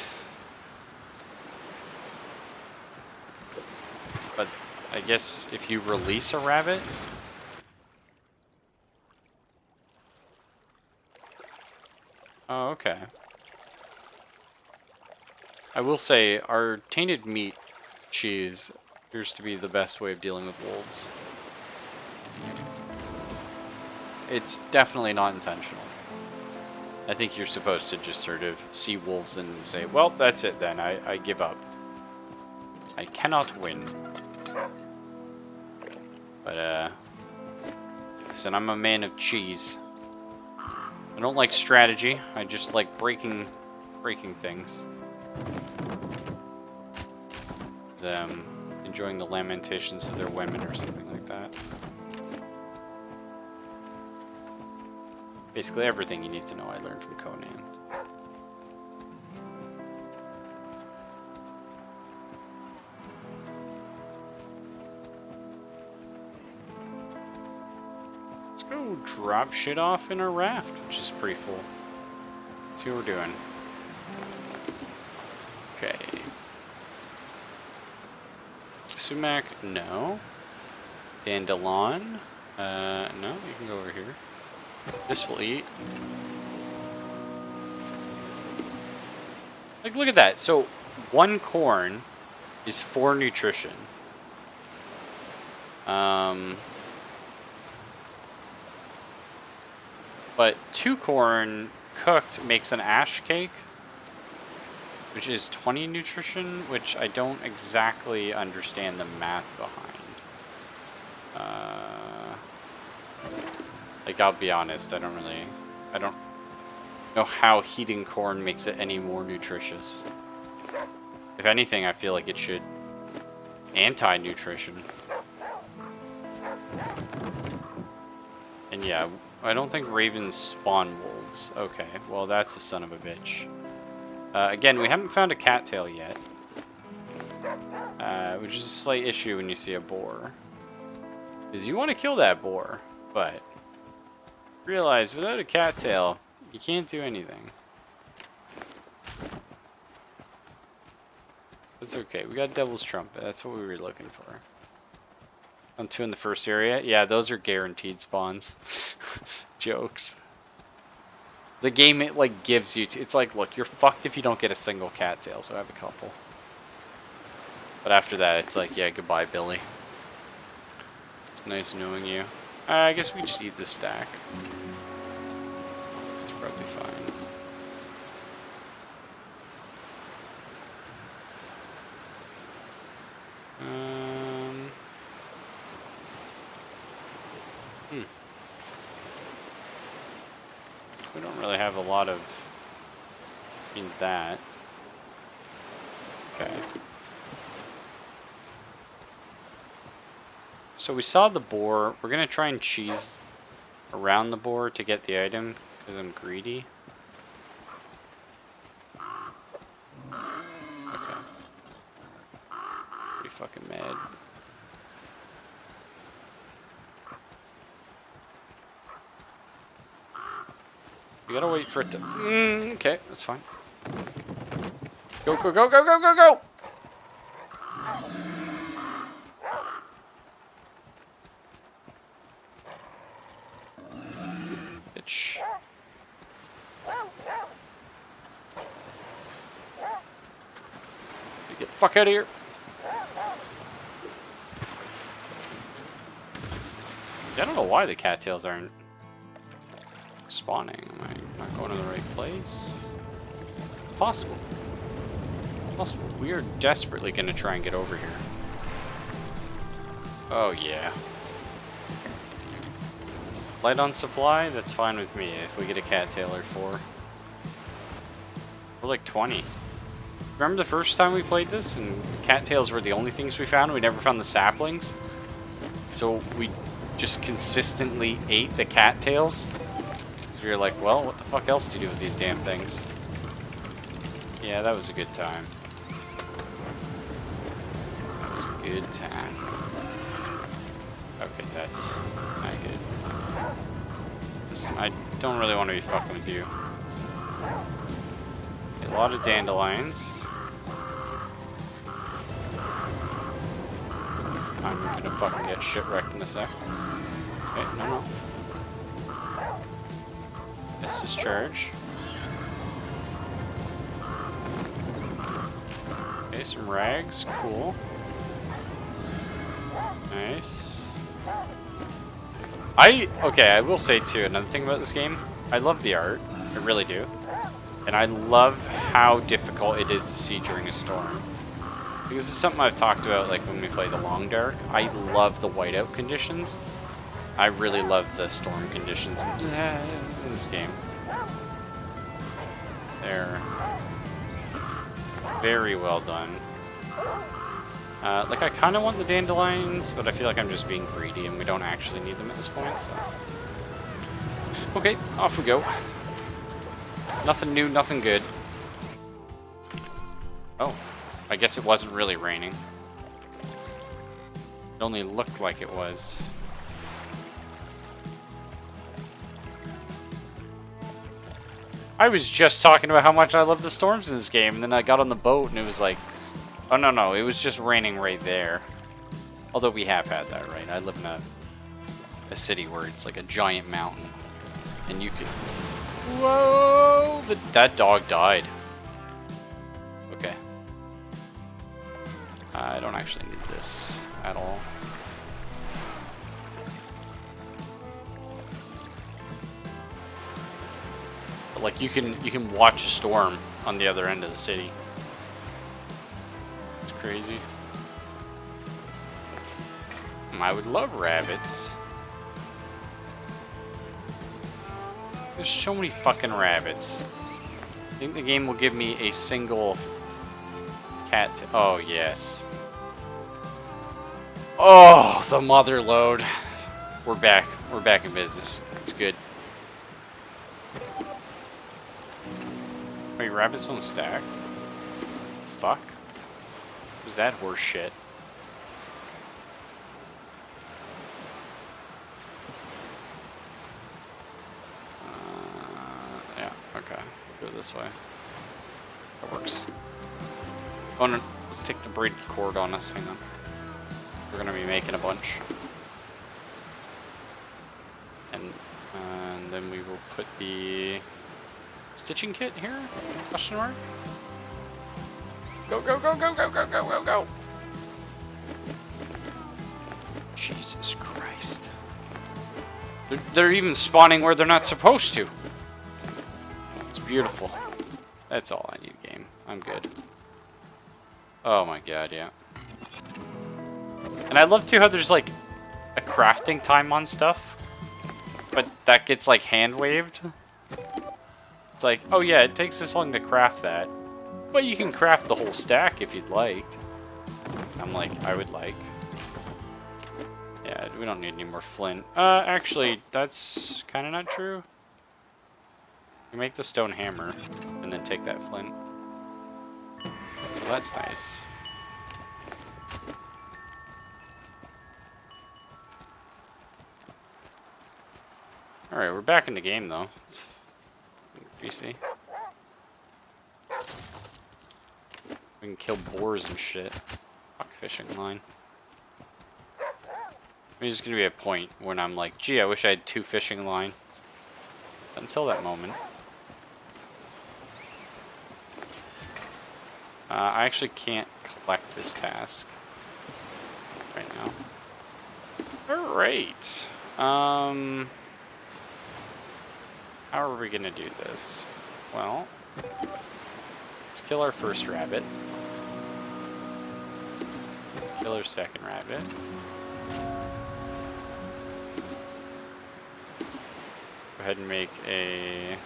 But I guess if you release a rabbit. Oh, okay. I will say, our tainted meat cheese appears to be the best way of dealing with wolves. It's definitely not intentional. I think you're supposed to just sort of see wolves and say, well, that's it then, I give up. I cannot win. But, listen, I'm a man of cheese. I don't like strategy, I just like breaking things. Them enjoying the lamentations of their women or something like that. Basically everything you need to know I learned from Conan. Let's go drop shit off in our raft, which is pretty full. Let's see what we're doing. Okay. Sumac, no. Dandelion, no, you can go over here. This will eat. Like, look at that. So, 1 corn is 4 nutrition. But 2 corn cooked makes an ash cake, which is 20 nutrition, which I don't exactly understand the math behind. Like, I'll be honest, I don't know how heating corn makes it any more nutritious. If anything, I feel like it should anti-nutrition. And yeah, I don't think ravens spawn wolves. Okay, well that's a son of a bitch. Again, we haven't found a cattail yet. Which is a slight issue when you see a boar. Is you want to kill that boar, but realize without a cattail, you can't do anything. It's okay. We got Devil's Trumpet. That's what we were looking for. On 2 in the first area. Yeah, those are guaranteed spawns. Jokes. The game, it like gives you... it's like, look, you're fucked if you don't get a single cattail, so I have a couple. But after that, it's like, yeah, goodbye, Billy. It's nice knowing you. I guess we just eat this stack. It's probably fine. We don't really have a lot of in that. Okay. So we saw the boar. We're gonna try and cheese around the boar to get the item because I'm greedy. Okay. Pretty fucking mad. We gotta wait for it to... okay, that's fine. Go, go, go, go, go, go, go! Bitch. Get the fuck out of here. I don't know why the cattails aren't spawning. Am I not going to the right place? It's possible. It's possible. We are desperately going to try and get over here. Oh, yeah. Light on supply? That's fine with me if we get a cattail or 4. We're like 20. Remember the first time we played this and cattails were the only things we found? We never found the saplings. So we just consistently ate the cattails. So we were like, well, what the fuck else do you do with these damn things? Yeah, that was a good time. That was a good time. Okay, that's not good. Listen, I don't really want to be fucking with you. A lot of dandelions. I'm gonna fucking get shipwrecked in a sec. Okay, no. This is charge. Okay, some rags. Cool. Nice. Okay, I will say too, another thing about this game, I love the art. I really do. And I love how difficult it is to see during a storm. Because this is something I've talked about like when we play the Long Dark. I love the whiteout conditions. I really love the storm conditions in this game. They're very well done. Like, I kind of want the dandelions, but I feel like I'm just being greedy and we don't actually need them at this point, so... Okay, off we go. Nothing new, nothing good. Oh, I guess it wasn't really raining. It only looked like it was. I was just talking about how much I love the storms in this game, and then I got on the boat and it was like, oh no, it was just raining right there. Although we have had that, right? I live in a city where it's like a giant mountain, and you could. Whoa! That dog died. Okay. I don't actually need this at all. But like you can watch a storm on the other end of the city. It's crazy. I would love rabbits. There's so many fucking rabbits. I think the game will give me a single cat. Oh, yes. Oh, the mother load. We're back. We're back in business. It's good. Wait, rabbits don't stack? Fuck. What was that horse shit? Yeah, okay. Go this way. That works. Oh no, let's take the braided cord on us. Hang on. We're gonna be making a bunch. And then we will put the stitching kit here? Question mark? Go, go, go, go, go, go, go, go, go! Jesus Christ. They're even spawning where they're not supposed to. It's beautiful. That's all I need, game. I'm good. Oh my god, yeah. And I love too how there's like a crafting time on stuff, but that gets like hand waved. It's like, oh yeah, it takes this long to craft that, but you can craft the whole stack if you'd like. I'm like, I would like. Yeah, we don't need any more flint. Actually, that's kind of not true. You make the stone hammer, and then take that flint. Well, that's nice. Alright, we're back in the game, though. It's greasy. We can kill boars and shit. Fuck fishing line. There's gonna be a point when I'm like, gee, I wish I had 2 fishing line. But until that moment. I actually can't collect this task right now. Alright. How are we gonna do this? Well, let's kill our first rabbit. Kill our second rabbit. Go ahead and make a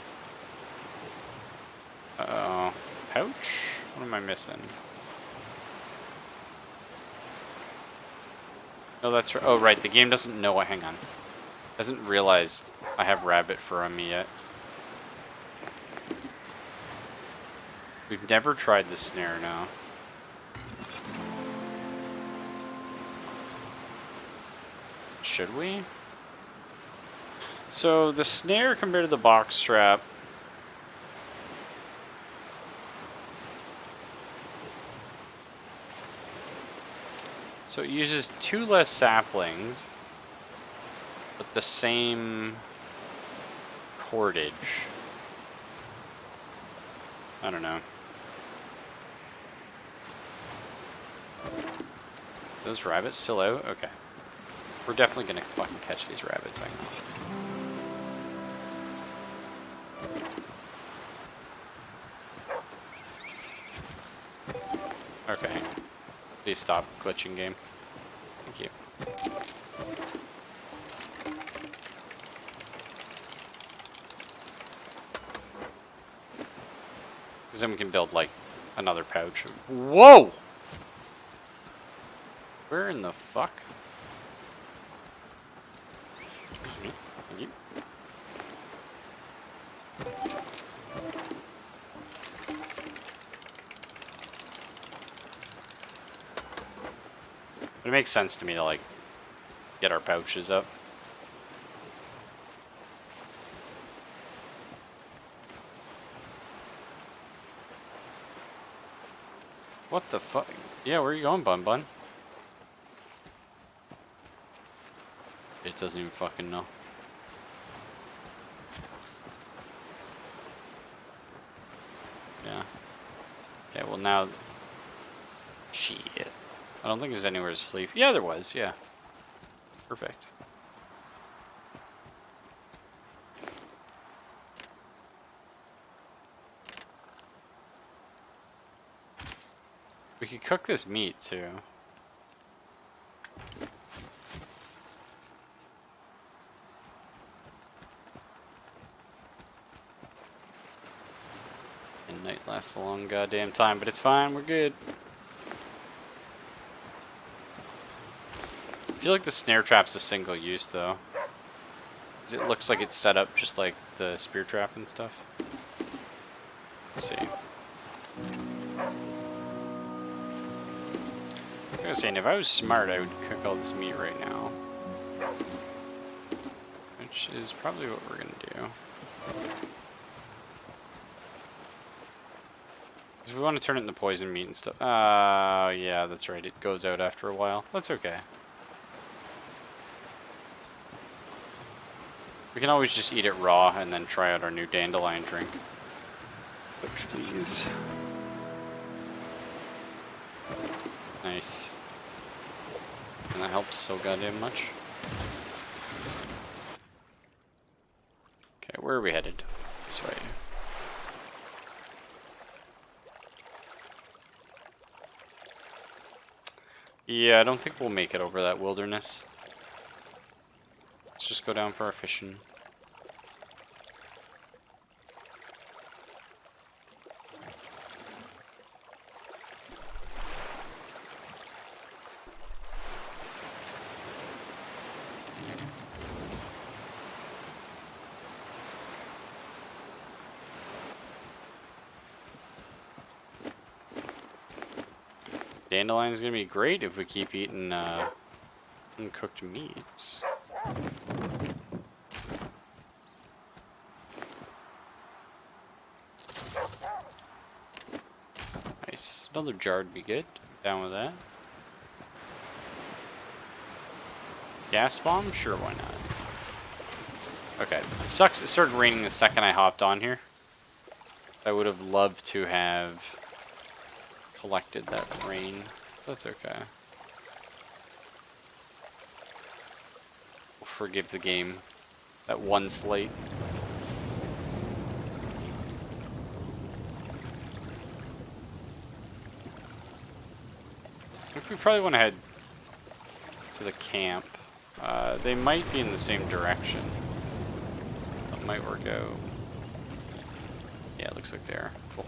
pouch? What am I missing? No, that's right. Oh, right. The game doesn't know what. Hang on. Hasn't realized I have rabbit fur on me yet. We've never tried the snare now. Should we? So the snare compared to the box strap. So it uses 2 less saplings, but the same cordage. I don't know. Those rabbits still out? Okay. We're definitely gonna fucking catch these rabbits, I know. Okay. Please stop glitching, game. Thank you. Because then we can build, like, another pouch. Whoa! Where in the fuck? Excuse me. Thank you. But it makes sense to me to, like, get our pouches up. What the fuck? Yeah, where are you going, Bun Bun? It doesn't even fucking know. Yeah. Okay, well now... Shit. I don't think there's anywhere to sleep. Yeah, there was, yeah. Perfect. We could cook this meat, too. And night lasts a long goddamn time, but it's fine, we're good. I feel like the snare trap's a single use, though. 'Cause it looks like it's set up just like the spear trap and stuff. Let's see. I was saying, if I was smart, I would cook all this meat right now. Which is probably what we're gonna do. Because we want to turn it into poison meat and stuff. Yeah, that's right. It goes out after a while. That's okay. We can always just eat it raw and then try out our new dandelion drink. Butch, please. Nice. And that helps so goddamn much. Okay, where are we headed? This way. Yeah, I don't think we'll make it over that wilderness. Let's just go down for our fishing. Dandelion is gonna be great if we keep eating uncooked meats. Nice. Another jar would be good. Down with that. Gas bomb? Sure, why not? Okay. It sucks it started raining the second I hopped on here. I would have loved to have collected that rain. That's okay. We'll forgive the game. That one slate. I think we probably want to head to the camp. They might be in the same direction. That might work out. Yeah, it looks like they are. Cool.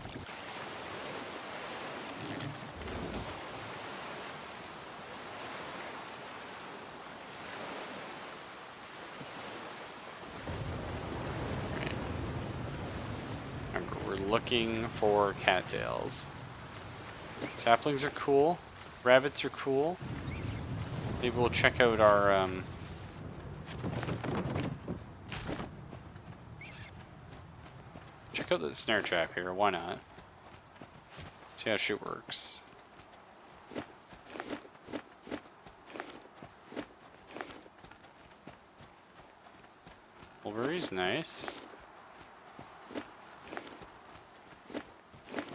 Remember, we're looking for cattails. Saplings are cool. Rabbits are cool. Maybe we'll check out our check out the snare trap here. Why not? See how shit works. Mulberry's nice.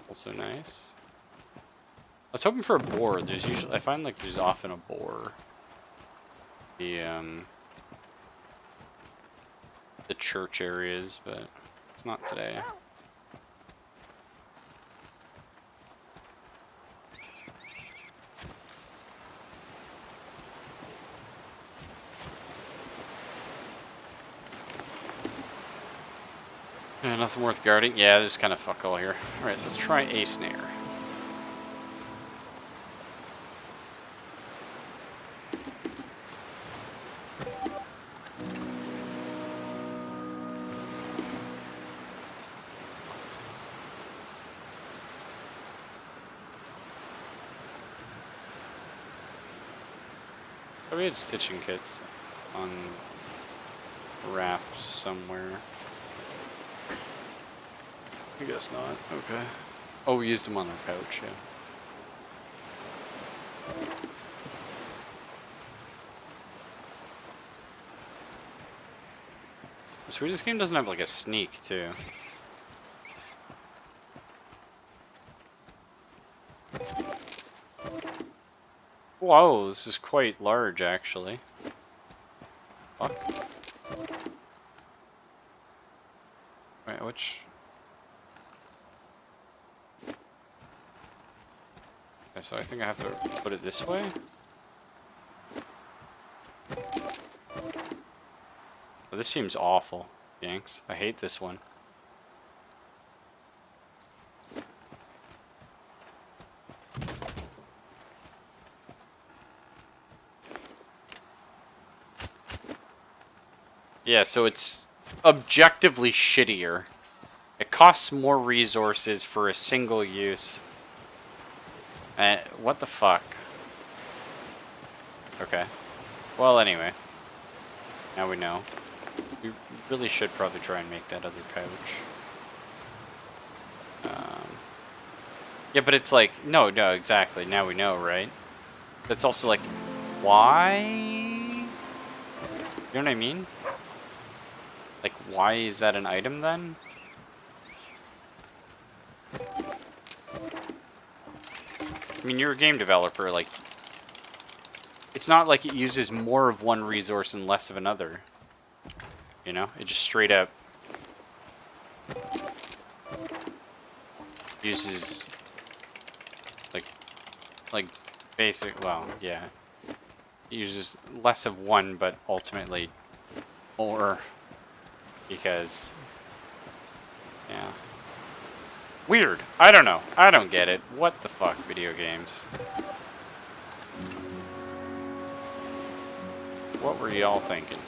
Also nice. I was hoping for a boar. There's usually, I find like there's often a boar. The church areas, but it's not today. Yeah, nothing worth guarding. Yeah, there's kind of fuck all here. Alright, let's try a snare. Oh, we had stitching kits on raft somewhere. I guess not. Okay. Oh, we used them on our pouch, yeah. Sweet, this game doesn't have like a sneak too. Whoa, this is quite large actually. Fuck. Wait, which? Okay, so I think I have to put it this way. Oh, this seems awful, Yanks. I hate this one. Yeah, so it's objectively shittier. It costs more resources for a single use. What the fuck? Okay. Well, anyway. Now we know. We really should probably try and make that other pouch. Yeah, but it's like, no, exactly. Now we know, right? That's also like, why? You know what I mean? Like, why is that an item then? I mean, you're a game developer, like, it's not like it uses more of one resource and less of another. You know? It just straight up uses, like basic, well, yeah. It uses less of one, but ultimately more, because, yeah. Weird. I don't know. I don't get it. What the fuck, video games? What were y'all thinking?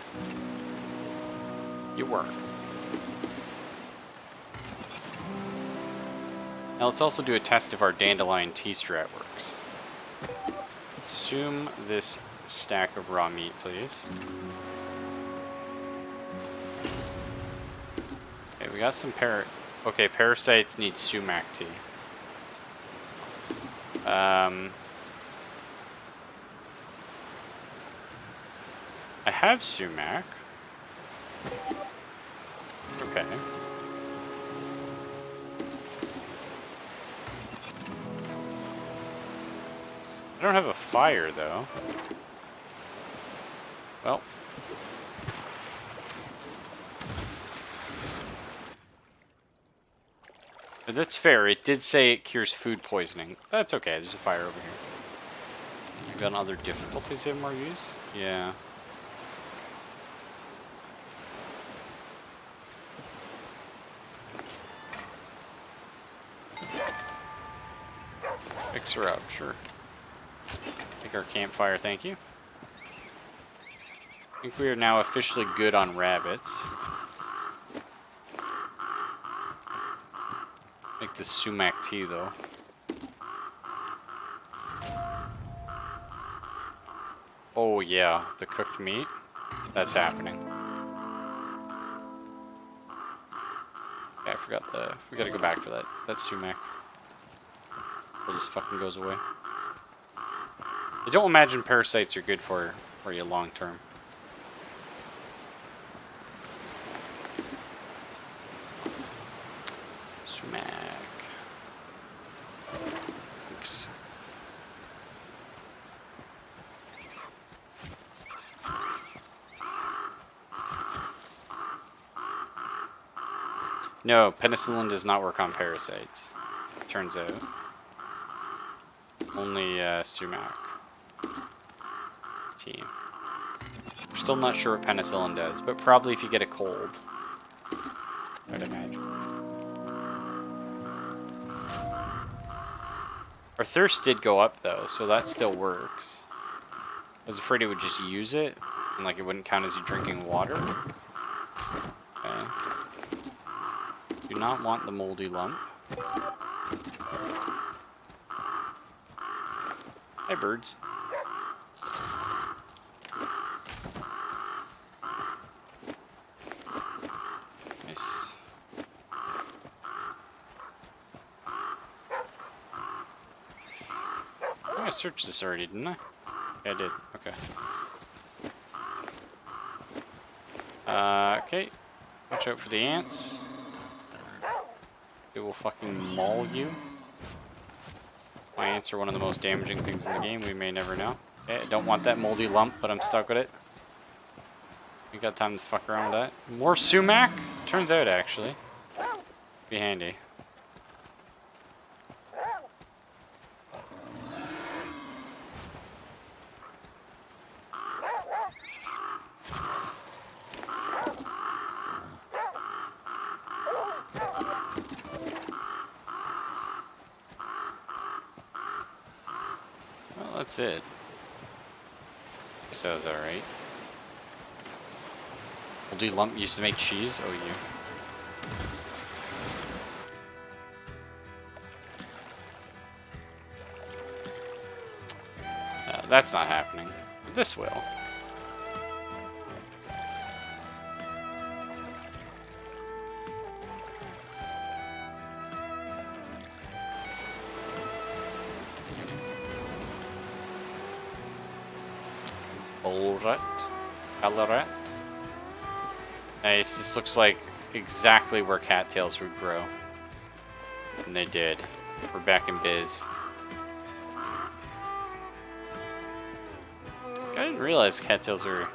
You weren't. Now let's also do a test if our dandelion T-strat works. Consume this stack of raw meat, please. Okay, we got some Okay, parasites need sumac tea. I have sumac. Okay. I don't have a fire, though. Well. But that's fair. It did say it cures food poisoning. That's okay. There's a fire over here. You've got other difficulties that have more use? Yeah. Fix her up, sure. Take our campfire, thank you. I think we are now officially good on rabbits. Make this sumac tea, though. Oh, yeah, the cooked meat. That's happening. Okay, I forgot we gotta go back for that. That's sumac. Or this fucking goes away. I don't imagine parasites are good for you long term. Sumac. Thanks. No, penicillin does not work on parasites. Turns out. Only sumac. Tea. We're still not sure what penicillin does, but probably if you get a cold. I'd imagine. Our thirst did go up though, so that still works. I was afraid it would just use it, and like it wouldn't count as you drinking water. Okay. Do not want the moldy lump. Hi, birds. Nice. I searched this already, didn't I? Yeah, I did. Okay. Okay. Watch out for the ants. They will fucking maul you. My ants are one of the most damaging things in the game. We may never know. Okay, I don't want that moldy lump, but I'm stuck with it. We got time to fuck around with that. More sumac? Turns out, actually. Be handy. Well, that's it. So is alright. Moldy lump used to make cheese? Oh, you. That's not happening. But this will. Ballarat. Nice. This looks like exactly where cattails would grow. And they did. We're back in biz. I didn't realize cattails are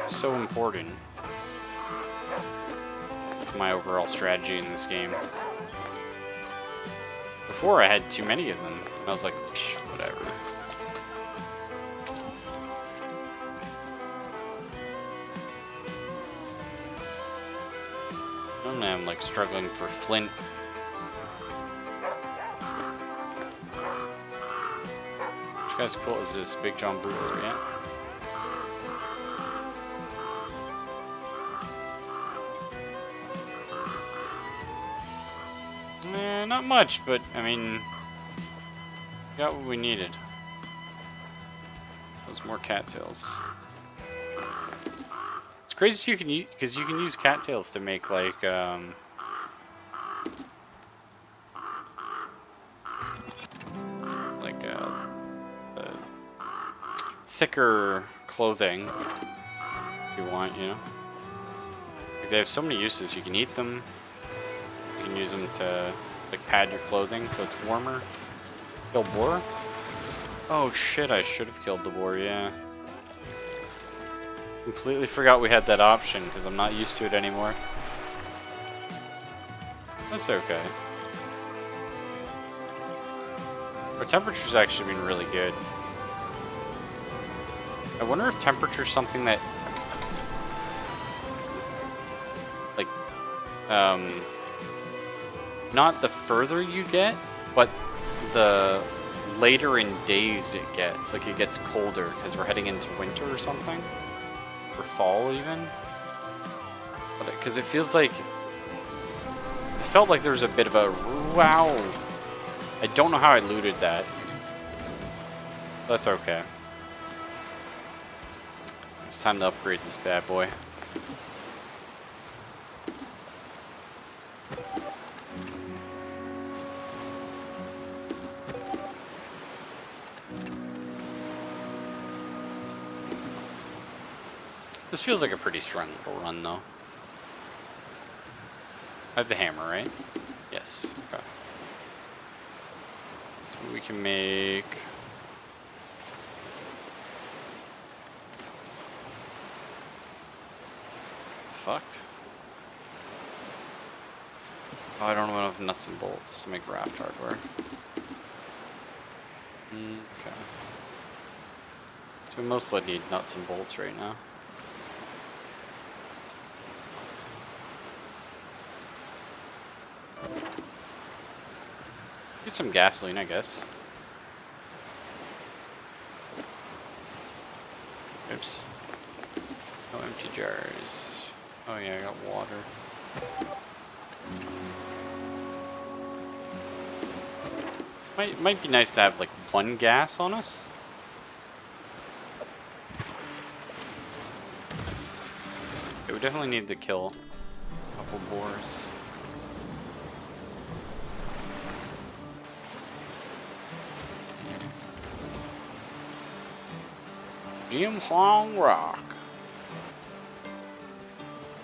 so important to my overall strategy in this game. Before I had too many of them. I was like, whatever. I'm like struggling for flint. Which guy's cool is this? Big John Brewer, yeah. Not much, but I mean, got what we needed. Those more cattails. It's crazy you can use, because you can use cattails to make like thicker clothing if you want, you know. Like, they have so many uses. You can eat them. You can use them to like pad your clothing so it's warmer. Kill boar? Oh shit! I should have killed the boar. Yeah. Completely forgot we had that option because I'm not used to it anymore. That's okay. Our temperature's actually been really good. I wonder if temperature's something that, like, not the further you get, but the later in days it gets. Like, it gets colder because we're heading into winter or something. Or fall, even. Because it feels like, it felt like there was a bit of a, wow. I don't know how I looted that. That's okay. It's time to upgrade this bad boy. This feels like a pretty strong little run, though. I have the hammer, right? Yes. Okay. So we can make... Fuck. Oh, I don't have enough nuts and bolts to make raft hardware. Okay. So we mostly need nuts and bolts right now. Get some gasoline, I guess. Oops. No empty jars. Oh yeah, I got water. Might be nice to have like one gas on us. Okay, we definitely need to kill a couple boars. Jim Huang Rock.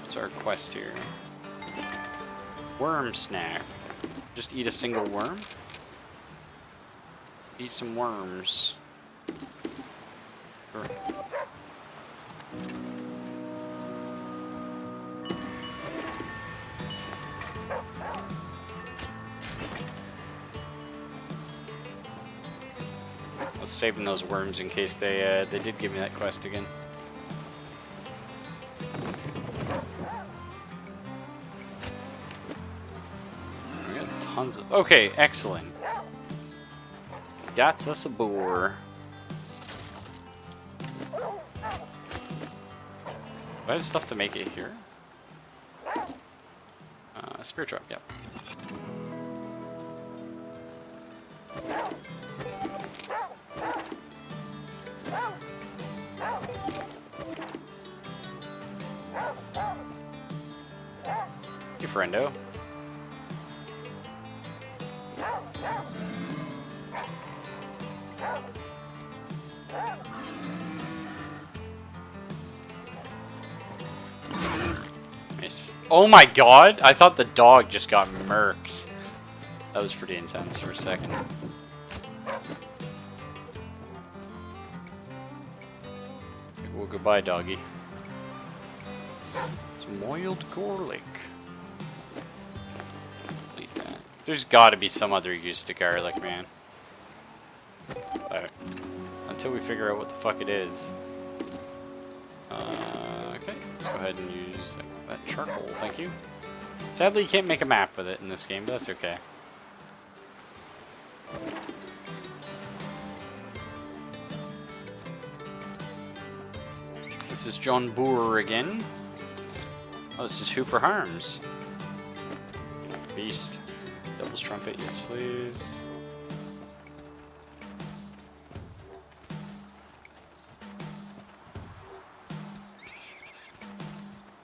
What's our quest here? Worm snack. Just eat a single worm? Eat some worms. Sure. I was saving those worms in case they did give me that quest again. We got tons of. Okay, excellent. Got us a boar. Do I have stuff to make it here? Spirit drop, yep. Hey, friendo. Nice. Oh my god! I thought the dog just got murked. That was pretty intense for a second. Well, goodbye, doggy. Some moiled garlic. Delete that. There's got to be some other use to garlic, man. But until we figure out what the fuck it is. Okay, let's go ahead and use that charcoal, thank you. Sadly, you can't make a map with it in this game, but that's okay. This is John Boer again. Oh, this is Hooper Harms. Beast. Devil's Trumpet, yes please.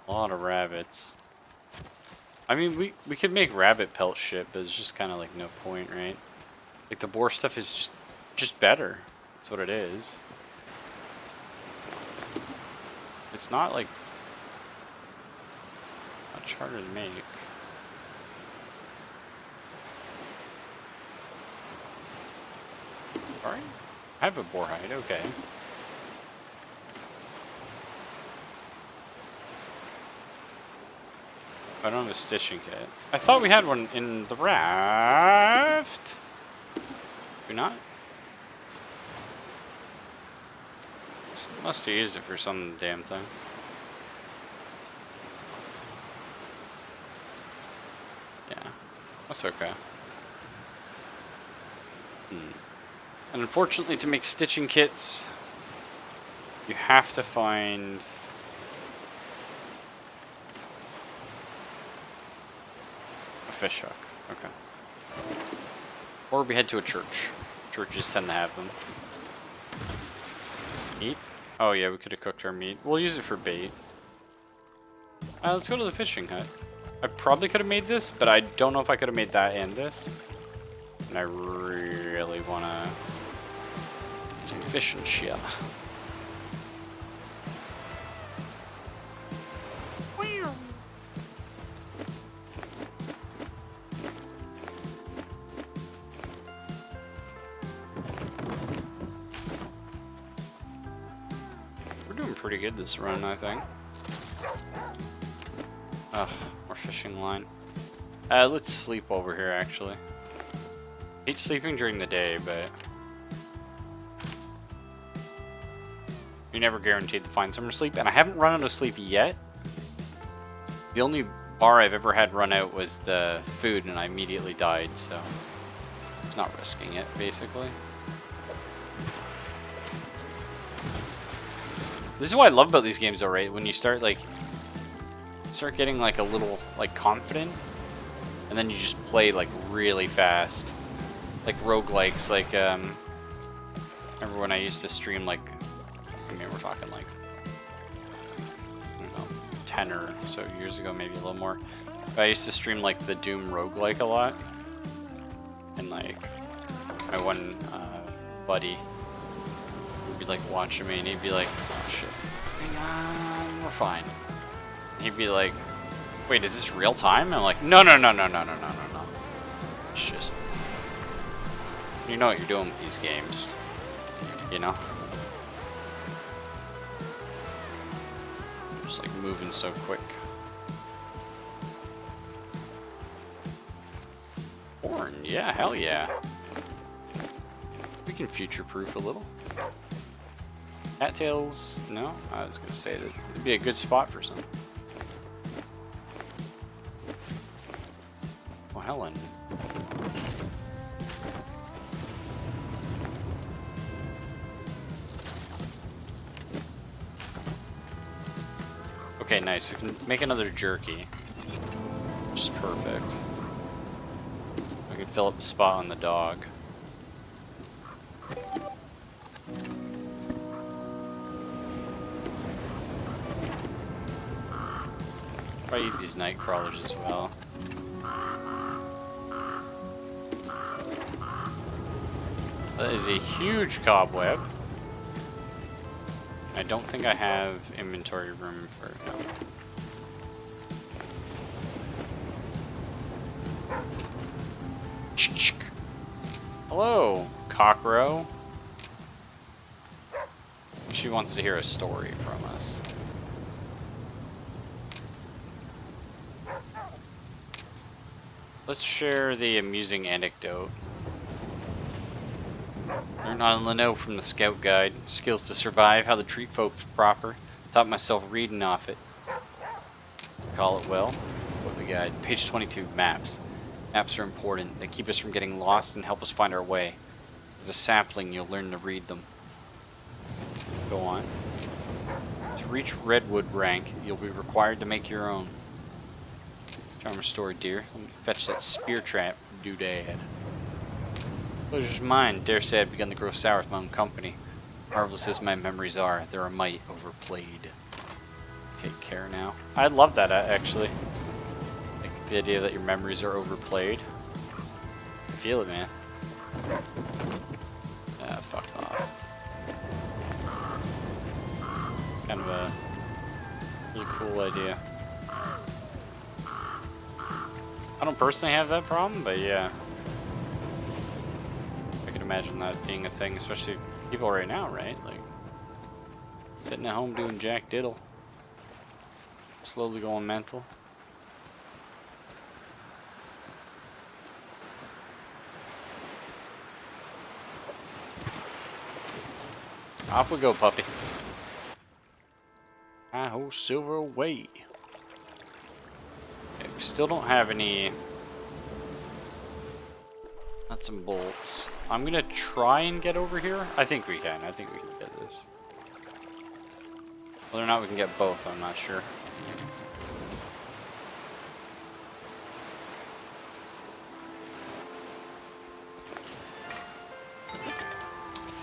A lot of rabbits. I mean, we could make rabbit pelt shit, but it's just kind of like no point, right? Like the boar stuff is just better. That's what it is. It's not like much harder to make. Alright. I have a boar hide, okay. I don't have a stitching kit. I thought we had one in the raft. Do we not? Must have used it for some damn thing. Yeah, that's okay. And unfortunately, to make stitching kits, you have to find a fish hook. Okay. Or we head to a church. Churches tend to have them. Meat? Oh yeah, we could have cooked our meat. We'll use it for bait. Let's go to the fishing hut. I probably could have made this, but I don't know if I could have made that and this. And I really want to get some fish and shit. Pretty good this run, I think. Ugh, more fishing line. Let's sleep over here, actually. Hate sleeping during the day, but you're never guaranteed to find somewhere to sleep, and I haven't run out of sleep yet. The only bar I've ever had run out was the food, and I immediately died, so it's not risking it, basically. This is what I love about these games, though, right? When you start getting like a little like confident, and then you just play like really fast, like roguelikes. Like remember when I used to stream like, I mean, we're talking like, I don't know, 10 or so years ago, maybe a little more. But I used to stream like the Doom roguelike a lot, and like my one buddy be like watching me, and he'd be like, "Oh shit, hang on, we're fine." He'd be like, "Wait, is this real time?" And I'm like, "No, no, no, no, no, no, no, no, no. It's just, you know what you're doing with these games, you know? Just like moving so quick." Horn, yeah, hell yeah. We can future-proof a little. Cattails, no? I was gonna say that it'd be a good spot for some. Oh, Helen. Okay, nice. We can make another jerky. Which is perfect. We can fill up the spot on the dog. Probably eat these night crawlers as well. That is a huge cobweb. I don't think I have inventory room for it now. Hello, Cockrow. She wants to hear a story from us. Let's share the amusing anecdote. Learned on Leno from the Scout Guide. Skills to survive, how to treat folks proper. Taught myself reading off it. Call it well. Quote the guide. Page 22, maps. Maps are important. They keep us from getting lost and help us find our way. As a sapling, you'll learn to read them. Go on. To reach Redwood rank, you'll be required to make your own. Charmer story, dear. Let me fetch that spear trap doodad. Pleasure's mine. Dare say I've begun to grow sour with my own company. Marvelous as my memories are, they're a mite overplayed. Take care now. I love that, actually. Like the idea that your memories are overplayed. I feel it, man. Ah, fuck off. It's kind of a really cool idea. I don't personally have that problem, but yeah. I can imagine that being a thing, especially people right now, right? Like, sitting at home doing jack diddle. Slowly going mental. Off we go, puppy. Hi-ho, silver away. Okay, we still don't have any nuts and bolts. I'm gonna try and get over here. I think we can. I think we can get this. Whether or not we can get both, I'm not sure.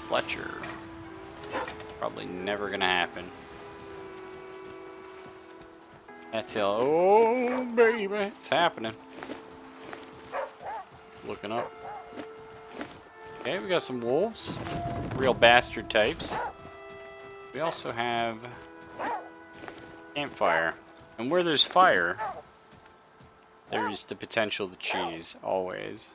Fletcher. Probably never gonna happen. That's it. Oh, baby. It's happening. Looking up. Okay, we got some wolves. Real bastard types. We also have campfire. And where there's fire, there's the potential to cheese, always.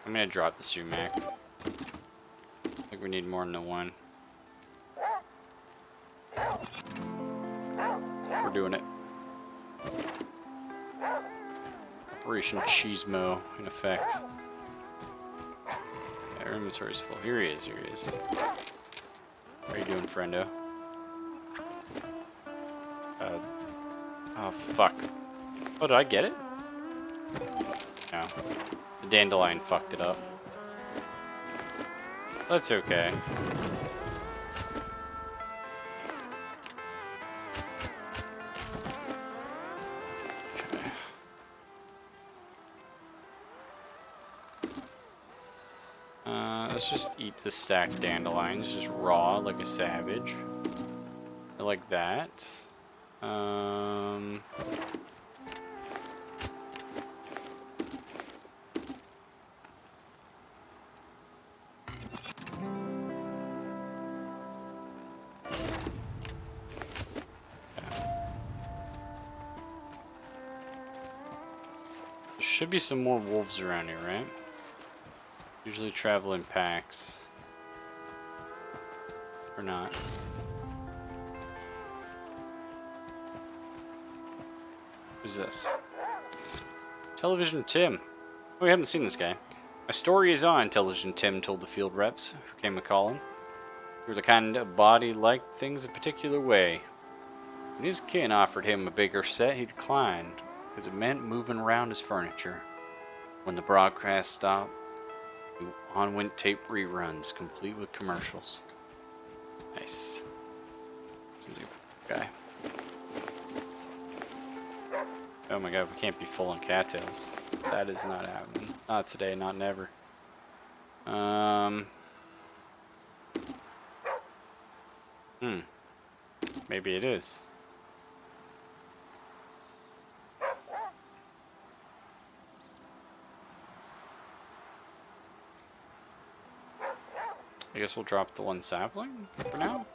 I'm gonna drop the sumac. I think we need more than the one. We're doing it. Operation Cheesemo, in effect. Yeah, our inventory's full. Here he is, here he is. How are you doing, friendo? Oh, fuck. Oh, did I get it? No. The dandelion fucked it up. That's okay. Let's just eat the stacked dandelions, just raw like a savage. I like that. should be some more wolves around here, right? Usually travel in packs. Or not. Who's this? Television Tim. Oh, we haven't seen this guy. My story is on, Television Tim told the field reps who came a-calling. You're the kind of body liked things a particular way. When his kin offered him a bigger set, he declined, because it meant moving around his furniture. When the broadcast stopped, on went tape reruns, complete with commercials. Nice. Seems like a guy. Oh my god, we can't be full on cattails. That is not happening. Not today, not never. Maybe it is. I guess we'll drop the one sapling for now.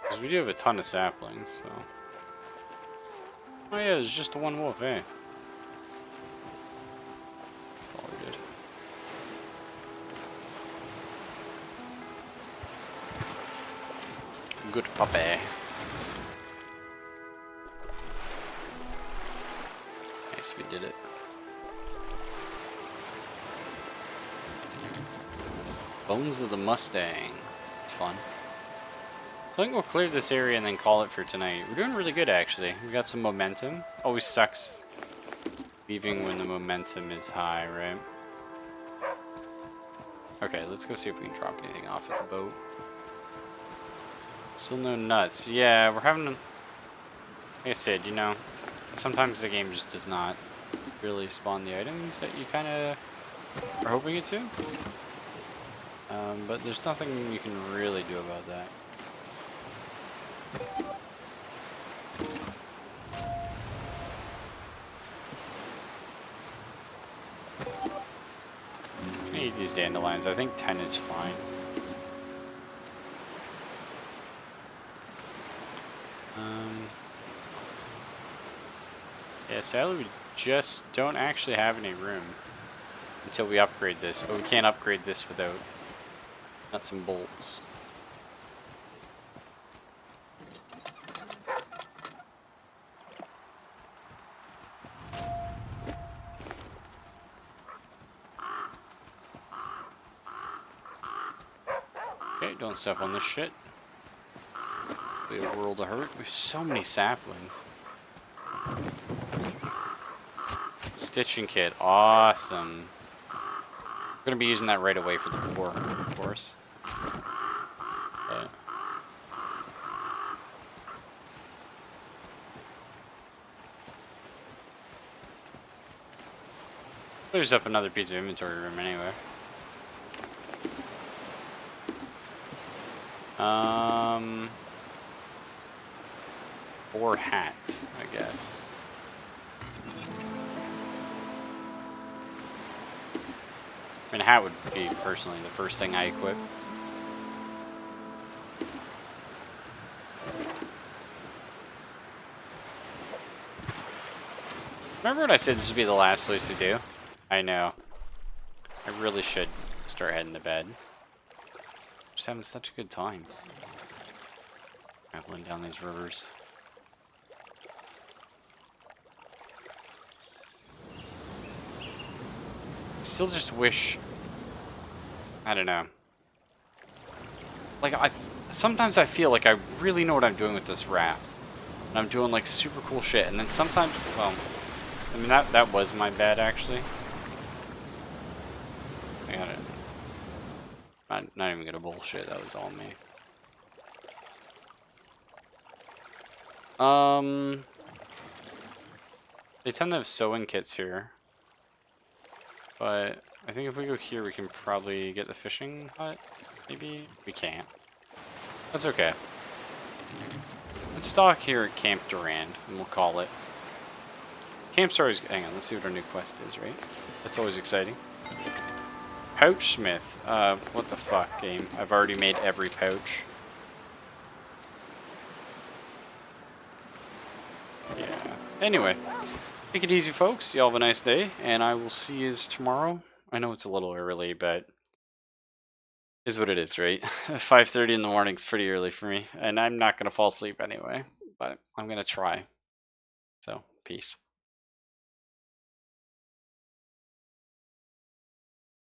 Because we do have a ton of saplings, so... Oh yeah, there's just the one wolf, eh? That's all good. Good puppy. Nice, we did it. Bones of the Mustang. It's fun. So I think we'll clear this area and then call it for tonight. We're doing really good, actually. We got some momentum. Always sucks leaving when the momentum is high, right? Okay, let's go see if we can drop anything off at the boat. Still no nuts. Yeah, we're having... Like I said, you know, sometimes the game just does not really spawn the items that you kind of are hoping it to. But there's nothing you can really do about that. I need these dandelions. I think 10 is fine. Yeah, sadly we just don't actually have any room until we upgrade this, but we can't upgrade this without nuts and bolts. Okay, don't step on this shit. Be a world of hurt. We have so many saplings. Stitching kit, awesome. I'm gonna be using that right away for the boar, of course. But there's up another piece of inventory room anyway. Boar hat, I guess. I mean, a hat would be, personally, the first thing I equip. Remember when I said this would be the last place we do? I know. I really should start heading to bed. Just having such a good time. Traveling down these rivers. Still just wish, I don't know. Like, sometimes I feel like I really know what I'm doing with this raft. And I'm doing like super cool shit, and then sometimes, well, I mean that was my bad actually. I got it. Not even gonna bullshit, that was all me. They tend to have sewing kits here. But I think if we go here, we can probably get the fishing hut. Maybe we can't. That's okay. Let's dock here at Camp Durand, and we'll call it. Camp's always... Hang on, let's see what our new quest is, right? That's always exciting. Pouch smith. What the fuck, game? I've already made every pouch. Yeah. Anyway, take it easy, folks. Y'all have a nice day, and I will see you tomorrow. I know it's a little early, but is what it is, right? 5:30 in the morning is pretty early for me, and I'm not gonna fall asleep anyway. But I'm gonna try. So, peace.